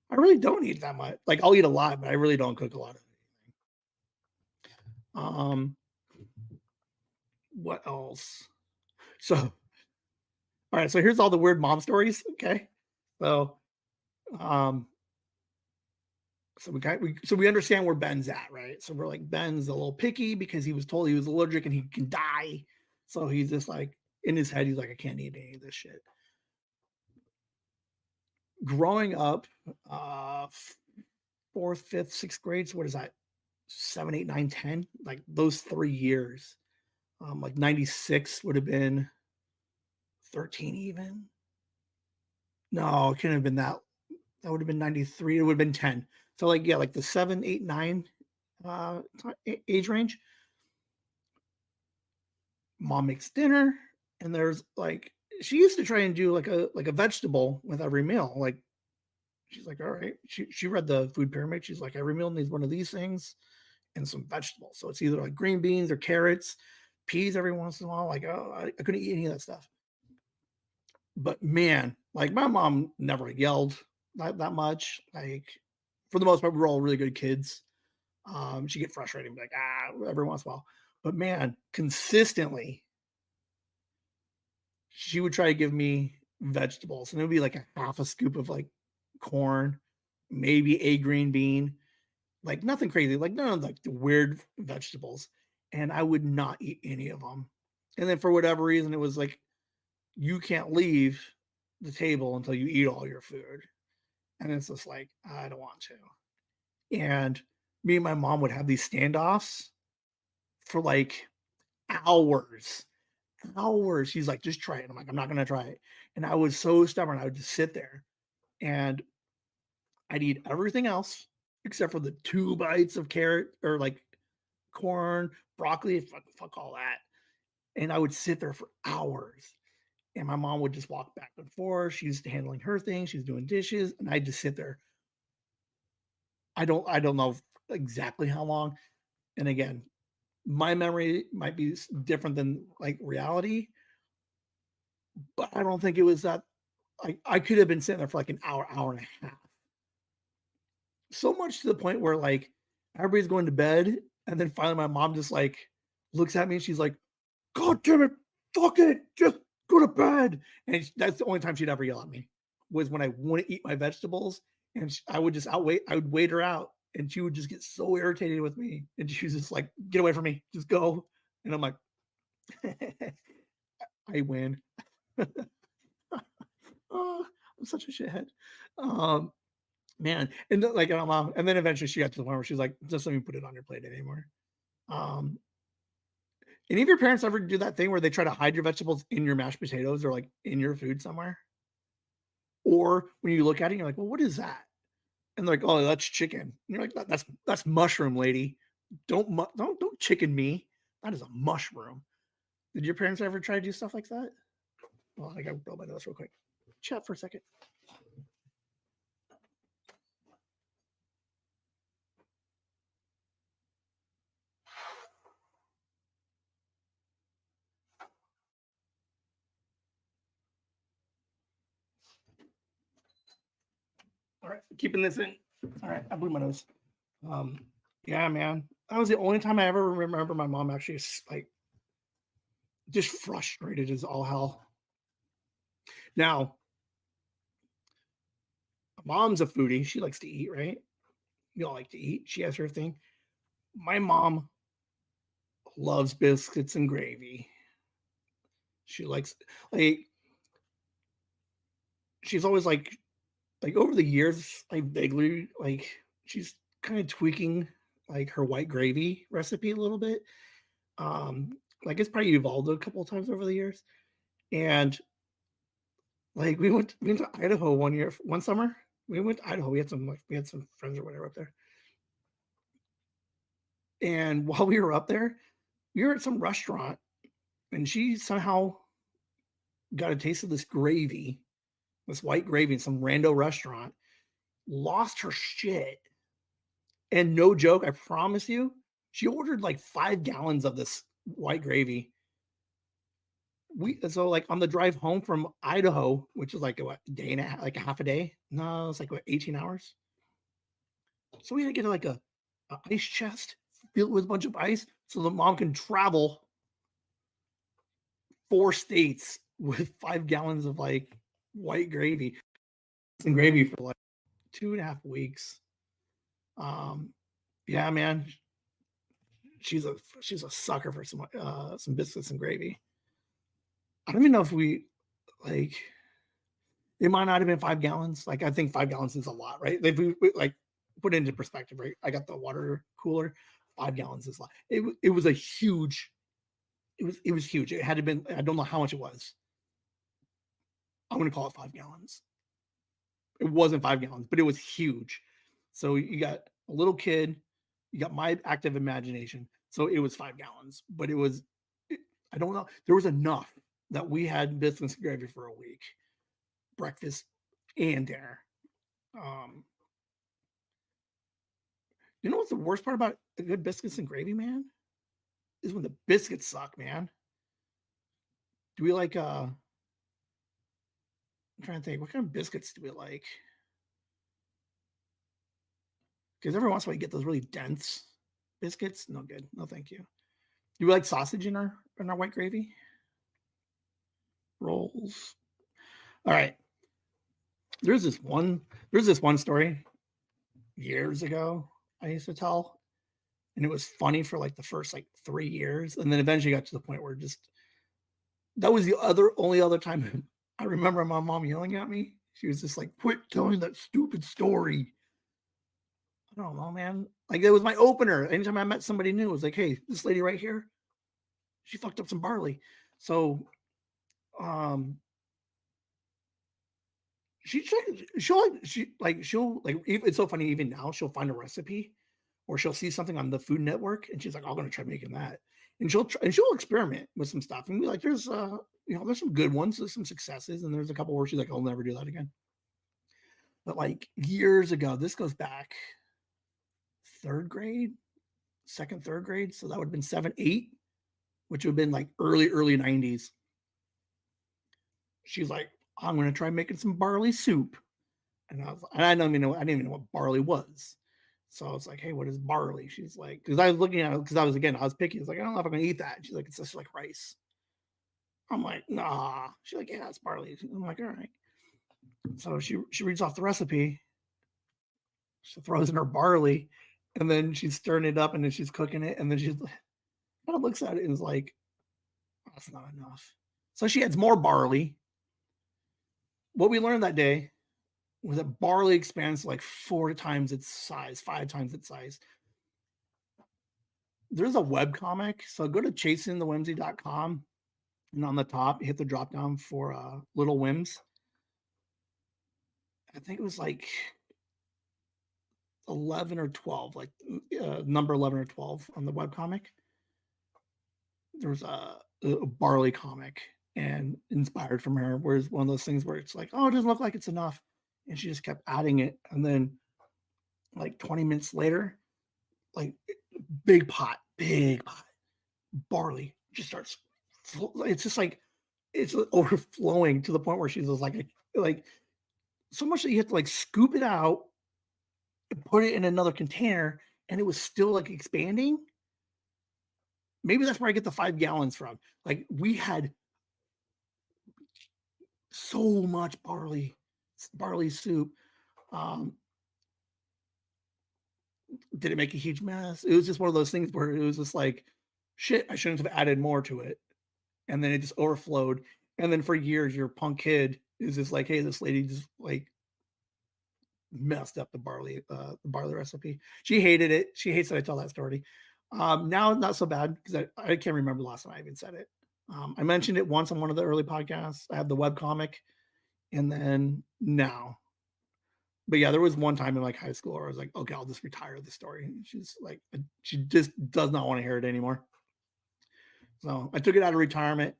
I really don't eat that much. Like, I'll eat a lot, but I really don't cook a lot of it. What else? So, all right. So here's all the weird mom stories. Okay. So, um, so we understand where Ben's at, right? So we're like, Ben's a little picky because he was told he was allergic and he can die. So he's just like in his head, he's like, I can't eat any of this shit. Growing up, fourth, fifth, sixth grades, what is that? 7, 8, 9, 10, like those 3 years. Like 96 would have been 13 even. No, it couldn't have been that. That would have been 93. It would have been 10. So like, yeah, like the 7, 8, 9 age range. Mom makes dinner and there's like she used to try and do like a vegetable with every meal. Like she's like, all right. She read the food pyramid. She's like, every meal needs one of these things and some vegetables. So it's either like green beans or carrots, peas every once in a while. Like, oh, I couldn't eat any of that stuff. But man, like my mom never yelled that much. Like for the most part, we were all really good kids. She'd get frustrated, and be like, every once in a while. But man, consistently, she would try to give me vegetables, and it would be like a half a scoop of like corn, maybe a green bean, like nothing crazy, like none of like the weird vegetables. And I would not eat any of them. And then for whatever reason, it was like you can't leave the table until you eat all your food. And it's just like, I don't want to. And me and my mom would have these standoffs for like hours. Hours. She's like, just try it. I'm like, I'm not gonna try it. And I was so stubborn. I would just sit there and I'd eat everything else except for the 2 bites of carrot or like corn, broccoli, fuck all that. And I would sit there for hours. And my mom would just walk back and forth. She's handling her thing, she's doing dishes, and I just sit there. I don't know exactly how long. And again, my memory might be different than like reality, but I don't think it was that. I could have been sitting there for like an hour, hour and a half. So much to the point where like everybody's going to bed, and then finally my mom just like looks at me and she's like, "God damn it, fuck it, just go to bed." And that's the only time she'd ever yell at me, was when I wouldn't eat my vegetables, and I would just outwait. I would wait her out, and she would just get so irritated with me, and she was just like, "Get away from me, just go." And I'm like, I win. Oh, I'm such a shithead. Um, Man, and then, like, and then eventually she got to the point where she's like, "Just let me put it on your plate anymore." Um, any of your parents ever do that thing where they try to hide your vegetables in your mashed potatoes or like in your food somewhere? Or when you look at it, you're like, "Well, what is that?" And they're like, "Oh, that's chicken." And you're like, That's mushroom, lady. Don't chicken me. That is a mushroom." Did your parents ever try to do stuff like that? Well, I gotta roll my nose real quick. Chat for a second. All right, keeping this in. All right, I blew my nose. Um, yeah, man, that was the only time I ever remember my mom actually like just frustrated as all hell. Now, mom's a foodie; she likes to eat, right? We all like to eat. She has her thing. My mom loves biscuits and gravy. She likes like she's always like over the years, like vaguely like she's kind of tweaking like her white gravy recipe a little bit. Um, like it's probably evolved a couple of times over the years. And like we went to Idaho one summer. We went to Idaho. We had some friends or whatever up there. And while we were up there, we were at some restaurant, and she somehow got a taste of this gravy, this white gravy in some rando restaurant, lost her shit. And no joke, I promise you, she ordered like 5 gallons of this white gravy. Like on the drive home from Idaho, which is like what, a day and a half, like a half a day. No, it's like what, 18 hours. So we had to get like a ice chest filled with a bunch of ice so the mom can travel 4 states with 5 gallons of like white gravy and gravy for like 2.5 weeks. Um, yeah, man, she's a sucker for some biscuits and gravy. I don't even know if we like. It might not have been 5 gallons. Like I think 5 gallons is a lot, right? Like put it into perspective, right? I got the water cooler. 5 gallons is a lot. It was a huge. It was huge. It had to been. I don't know how much it was. I'm gonna call it 5 gallons. It wasn't 5 gallons, but it was huge. So you got a little kid, you got my active imagination. So it was 5 gallons, but I don't know. There was enough that we had biscuits and gravy for a week, breakfast and dinner. Um, you know what's the worst part about a good biscuits and gravy, man? Is when the biscuits suck, man. Do we like I'm trying to think, what kind of biscuits do we like? Because every once in a while you get those really dense biscuits. No good. No, thank you. Do we like sausage in our white gravy? Rolls. All right. There's this one, there's this one story years ago I used to tell, and it was funny for like the first like 3 years. And then eventually got to the point where just that was the only other time I remember my mom yelling at me. She was just like, "Quit telling that stupid story." I don't know, man. Like it was my opener. Anytime I met somebody new, it was like, "Hey, this lady right here, she fucked up some barley." So, um, she'll like it's so funny even now she'll find a recipe or she'll see something on the Food Network and she's like, "I'm gonna try making that." and she'll experiment with some stuff and be like, there's there's some good ones, there's some successes, and there's a couple where she's like, I'll never do that again. But like years ago, this goes back third grade, second, third grade. So that would have been 7, 8, which would have been like early 90s. She's like, I'm gonna try making some barley soup. And I didn't even know what barley was. So I was like, hey, what is barley? She's like, because I was looking at it, because I was picky. I was like, I don't know if I'm gonna eat that. She's like, it's just like rice. I'm like, nah. She's like, yeah, it's barley. I'm like, all right. So she reads off the recipe. She throws in her barley, and then she's stirring it up, and then she's cooking it, and then she kind of looks at it and is like, that's not enough. So she adds more barley. What we learned that day was that barley expands like 4 times its size, 5 times its size. There's a web comic, so go to chasingthewhimsy.com, and on the top, hit the drop down for Little Whims. I think it was like 11 or 12, like number 11 or 12 on the web comic. There was a barley comic and inspired from her, where it's one of those things where it's like, oh, it doesn't look like it's enough. And she just kept adding it. And then like 20 minutes later, like big pot, barley just starts. It's just like it's overflowing to the point where she's just like so much that you have to like scoop it out and put it in another container, and it was still like expanding. Maybe that's where I get the 5 gallons from. Like we had so much barley soup. Um, did it make a huge mess? It was just one of those things where it was just like, shit, I shouldn't have added more to it. And then it just overflowed. And then for years, your punk kid is just like, hey, this lady just like messed up the barley recipe. She hated it. She hates that I tell that story. Now not so bad because I can't remember the last time I even said it. I mentioned it once on one of the early podcasts. I have the web comic, and then now. But yeah, there was one time in like high school where I was like, okay, I'll just retire the story. She's like, she just does not want to hear it anymore. So I took it out of retirement.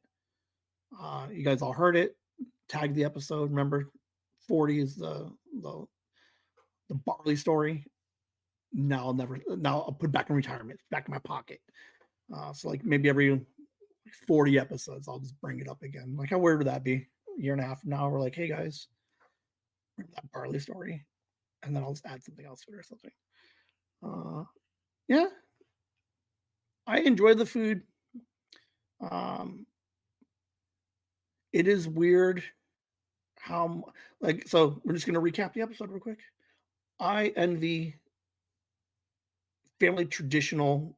You guys all heard it. Tagged the episode. Remember, 40 is the barley story. Now I'll put it back in retirement, back in my pocket. So like maybe every 40 episodes, I'll just bring it up again. Like how weird would that be? A year and a half from now, we're like, hey guys, remember that barley story? And then I'll just add something else to it or something. Yeah, I enjoy the food. Um, it is weird how like so. We're just gonna recap the episode real quick. I envy family traditional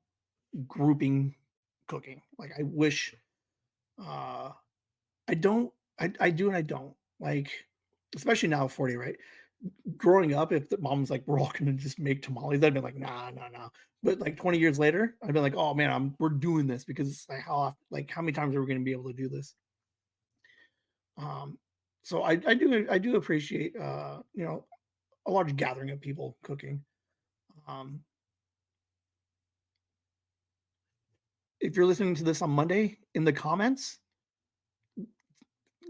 grouping cooking. Like I wish uh I don't I do and I don't. Like especially now at 40, right? Growing up, if the mom's like, we're all gonna just make tamales, I'd be like, nah, nah, nah. But like 20 years later, I'd be like, oh man, we're doing this because it's like how many times are we gonna be able to do this? Um so I do appreciate a large gathering of people cooking. Um if you're listening to this on Monday, in the comments,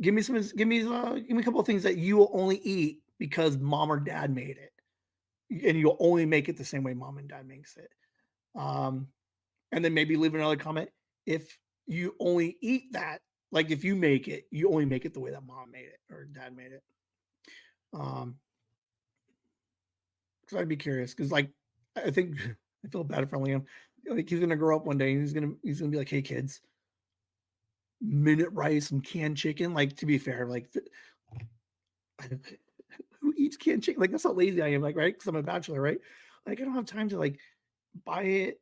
give me a couple of things that you will only eat because mom or dad made it, and you'll only make it the same way mom and dad makes it. Um, and then maybe leave another comment if you only eat that, like if you make it, you only make it the way that mom made it or dad made it. Because I'd be curious, because like I think I feel bad for Liam. Like he's gonna grow up one day and he's gonna be like, hey kids, minute rice and canned chicken. Like to be fair, like who eats canned chicken? Like that's how lazy I am. Like right, because I'm a bachelor, right? Like I don't have time to like buy it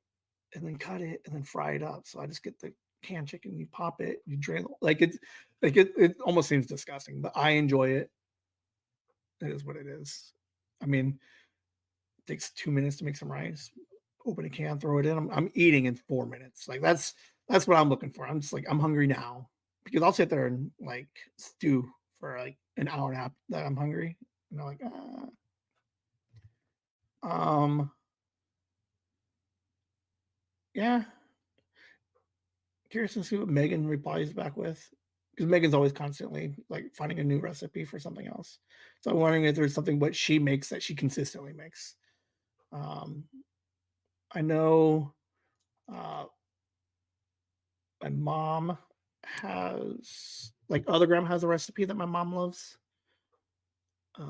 and then cut it and then fry it up. So I just get the canned chicken, you pop it, you drain like it's like it almost seems disgusting, but I enjoy it. It is what it is. I mean, it takes 2 minutes to make some rice. Open a can, throw it in. I'm eating in 4 minutes. Like that's what I'm looking for. I'm just like I'm hungry now because I'll sit there and like stew for like an hour and a half that I'm hungry. And I'm like, um, yeah. curious to see what Megan replies back with, because Megan's always constantly like finding a new recipe for something else. So I'm wondering if there's something what she makes that she consistently makes. Um, I know uh, my mom has like other grandma has a recipe that my mom loves. Let's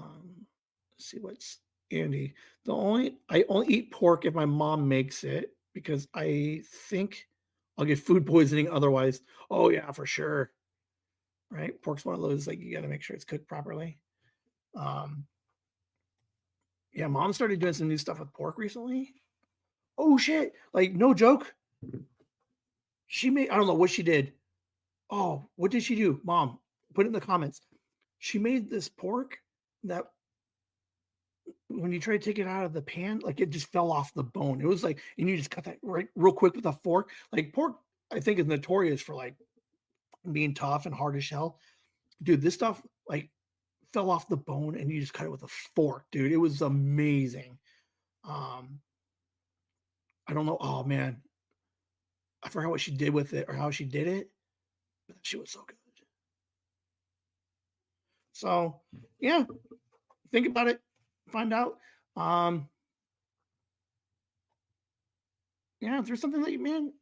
see what's Andy. I only eat pork if my mom makes it because I think I'll get food poisoning otherwise. Oh yeah, for sure. Right? Pork's one of those like you got to make sure it's cooked properly. Um, yeah, mom started doing some new stuff with pork recently. Oh shit! Like no joke, she made I don't know what she did. Oh, what did she do, mom? Put it in the comments. She made this pork that when you try to take it out of the pan, like it just fell off the bone. It was like, and you just cut that right real quick with a fork. Like pork, I think is notorious for like being tough and hard to shell. Dude, this stuff like fell off the bone and you just cut it with a fork, dude. It was amazing. Um, I don't know. Oh man, I forgot what she did with it or how she did it, but she was so good. So yeah, think about it, find out. Um, yeah, if there's something that you man,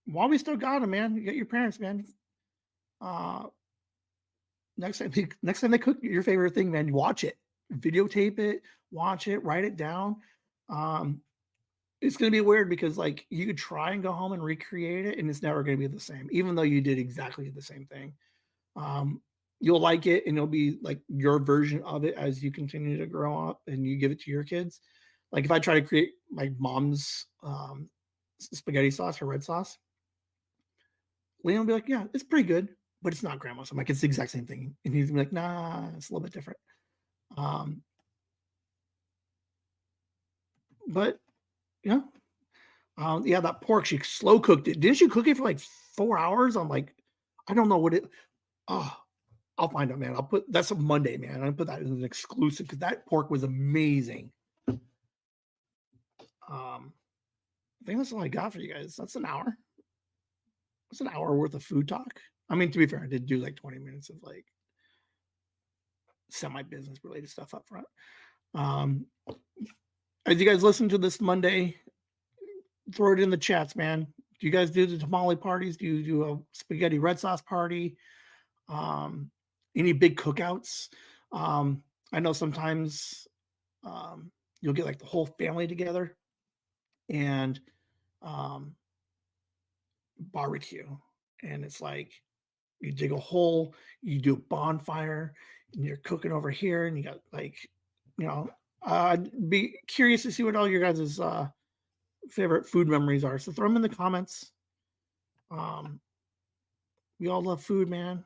while we still got them, man, you got your parents, man. Uh, next time they cook your favorite thing, man, watch it, videotape it, watch it, write it down. Um, it's gonna be weird because like you could try and go home and recreate it, and it's never gonna be the same, even though you did exactly the same thing. Um, you'll like it, and it'll be like your version of it as you continue to grow up and you give it to your kids. Like if I try to create my mom's spaghetti sauce or red sauce, Liam will be like, "Yeah, it's pretty good, but it's not grandma's." I'm like, "It's the exact same thing," and he's gonna be like, "Nah, it's a little bit different." Um, but yeah, yeah, that pork she slow cooked it. Didn't she cook it for like 4 hours? I'm like, I don't know what it. Oh, I'll find out, man. I'll put that's a Monday, man. I put that as an exclusive because that pork was amazing. I think that's all I got for you guys. That's an hour. That's an hour worth of food talk. I mean, to be fair, I did do like 20 minutes of like semi business related stuff up front. Um, as you guys listen to this Monday, throw it in the chats, man. Do you guys do the tamale parties? Do you do a spaghetti red sauce party? Um, any big cookouts? I know sometimes you'll get like the whole family together and um, barbecue, and it's like you dig a hole, you do a bonfire, and you're cooking over here, and you got like, you know, I'd be curious to see what all your guys' favorite food memories are. So throw them in the comments. Um, we all love food, man,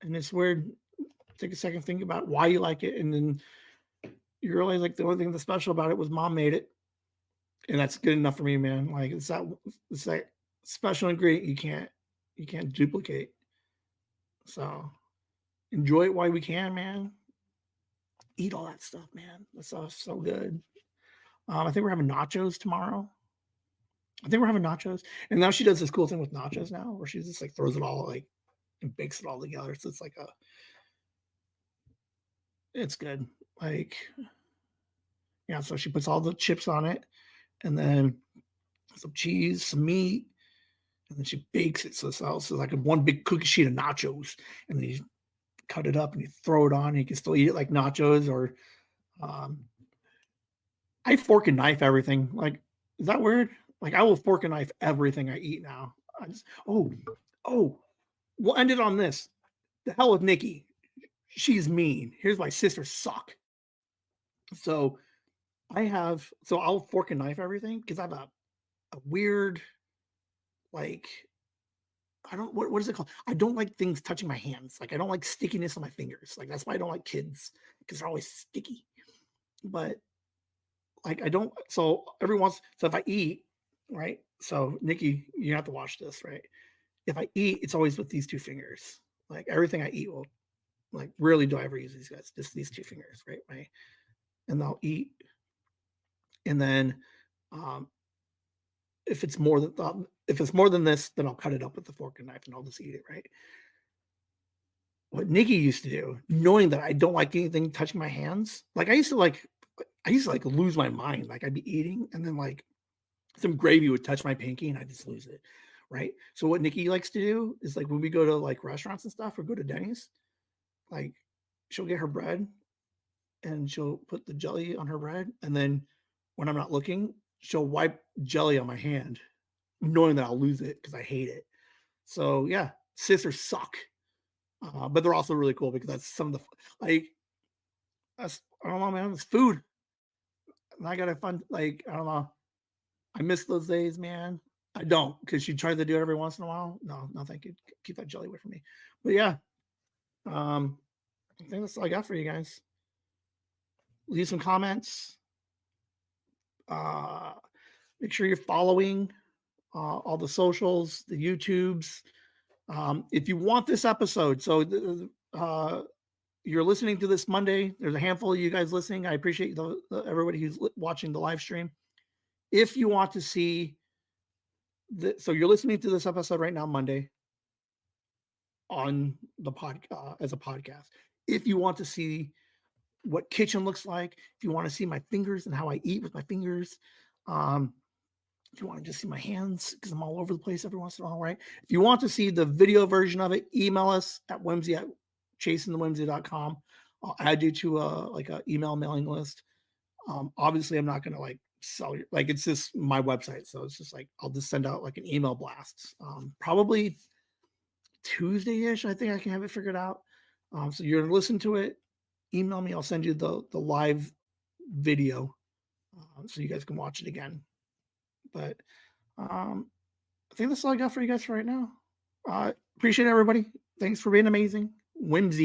and it's weird. Take a second, think about why you like it, and then you realize like the only thing that's special about it was mom made it, and that's good enough for me, man. Like it's that special ingredient you can't duplicate. So enjoy it while we can, man. Eat all that stuff, man. That stuff's so good. I think we're having nachos tomorrow. I think we're having nachos, and now she does this cool thing with nachos now, where she just like throws it all like and bakes it all together. So it's like it's good. Like yeah, so she puts all the chips on it, and then some cheese, some meat, and then she bakes it. So it's like a one big cookie sheet of nachos, and then you cut it up and you throw it on. And you can still eat it like nachos, or um, I fork and knife everything. Like, is that weird? Like, I will fork and knife everything I eat now. Oh, we'll end it on this. The hell with Nikki. She's mean. Here's my sisters suck. So so I'll fork and knife everything because I have a weird, like, I don't, what is it called? I don't like things touching my hands. Like, I don't like stickiness on my fingers. Like, that's why I don't like kids because they're always sticky. But like I don't so if I eat, right? So Nikki, you have to watch this, right? If I eat, it's always with these two fingers. Like everything I eat will like rarely do I ever use these guys, just these two fingers, right? Right. And I'll eat and then um if it's more than this, then I'll cut it up with the fork and knife and I'll just eat it, right? What Nikki used to do, knowing that I don't like anything touching my hands, like I used to like lose my mind. Like I'd be eating and then like some gravy would touch my pinky and I just lose it. Right. So what Nikki likes to do is like when we go to like restaurants and stuff or go to Denny's, like she'll get her bread and she'll put the jelly on her bread. And then when I'm not looking, she'll wipe jelly on my hand, knowing that I'll lose it because I hate it. So yeah, sisters suck. But they're also really cool because that's some of the like I don't know, man. It's food. And I got a fun like I don't know. I miss those days, man. I don't because she tries to do it every once in a while. No, no, thank you. Keep that jelly away from me. But yeah, um, I think that's all I got for you guys. Leave some comments. Uh, make sure you're following all the socials, the YouTubes. If you want this episode, so you're listening to this Monday. There's a handful of you guys listening. I appreciate everybody who's watching the live stream. If you want to see so you're listening to this episode right now, Monday, on the as a podcast. If you want to see what kitchen looks like, if you want to see my fingers and how I eat with my fingers, um, if you want to just see my hands because I'm all over the place every once in a while, right? If you want to see the video version of it, email us at Whimsy at chasingthewhimsy.com. I'll add you to like a email mailing list. Obviously, I'm not going to like sell you, like it's just my website, so it's just like I'll just send out like an email blast. Probably Tuesday-ish, I think I can have it figured out. So you're gonna listen to it. Email me. I'll send you the live video so you guys can watch it again. But I think that's all I got for you guys for right now. Appreciate everybody. Thanks for being amazing. Whimsy.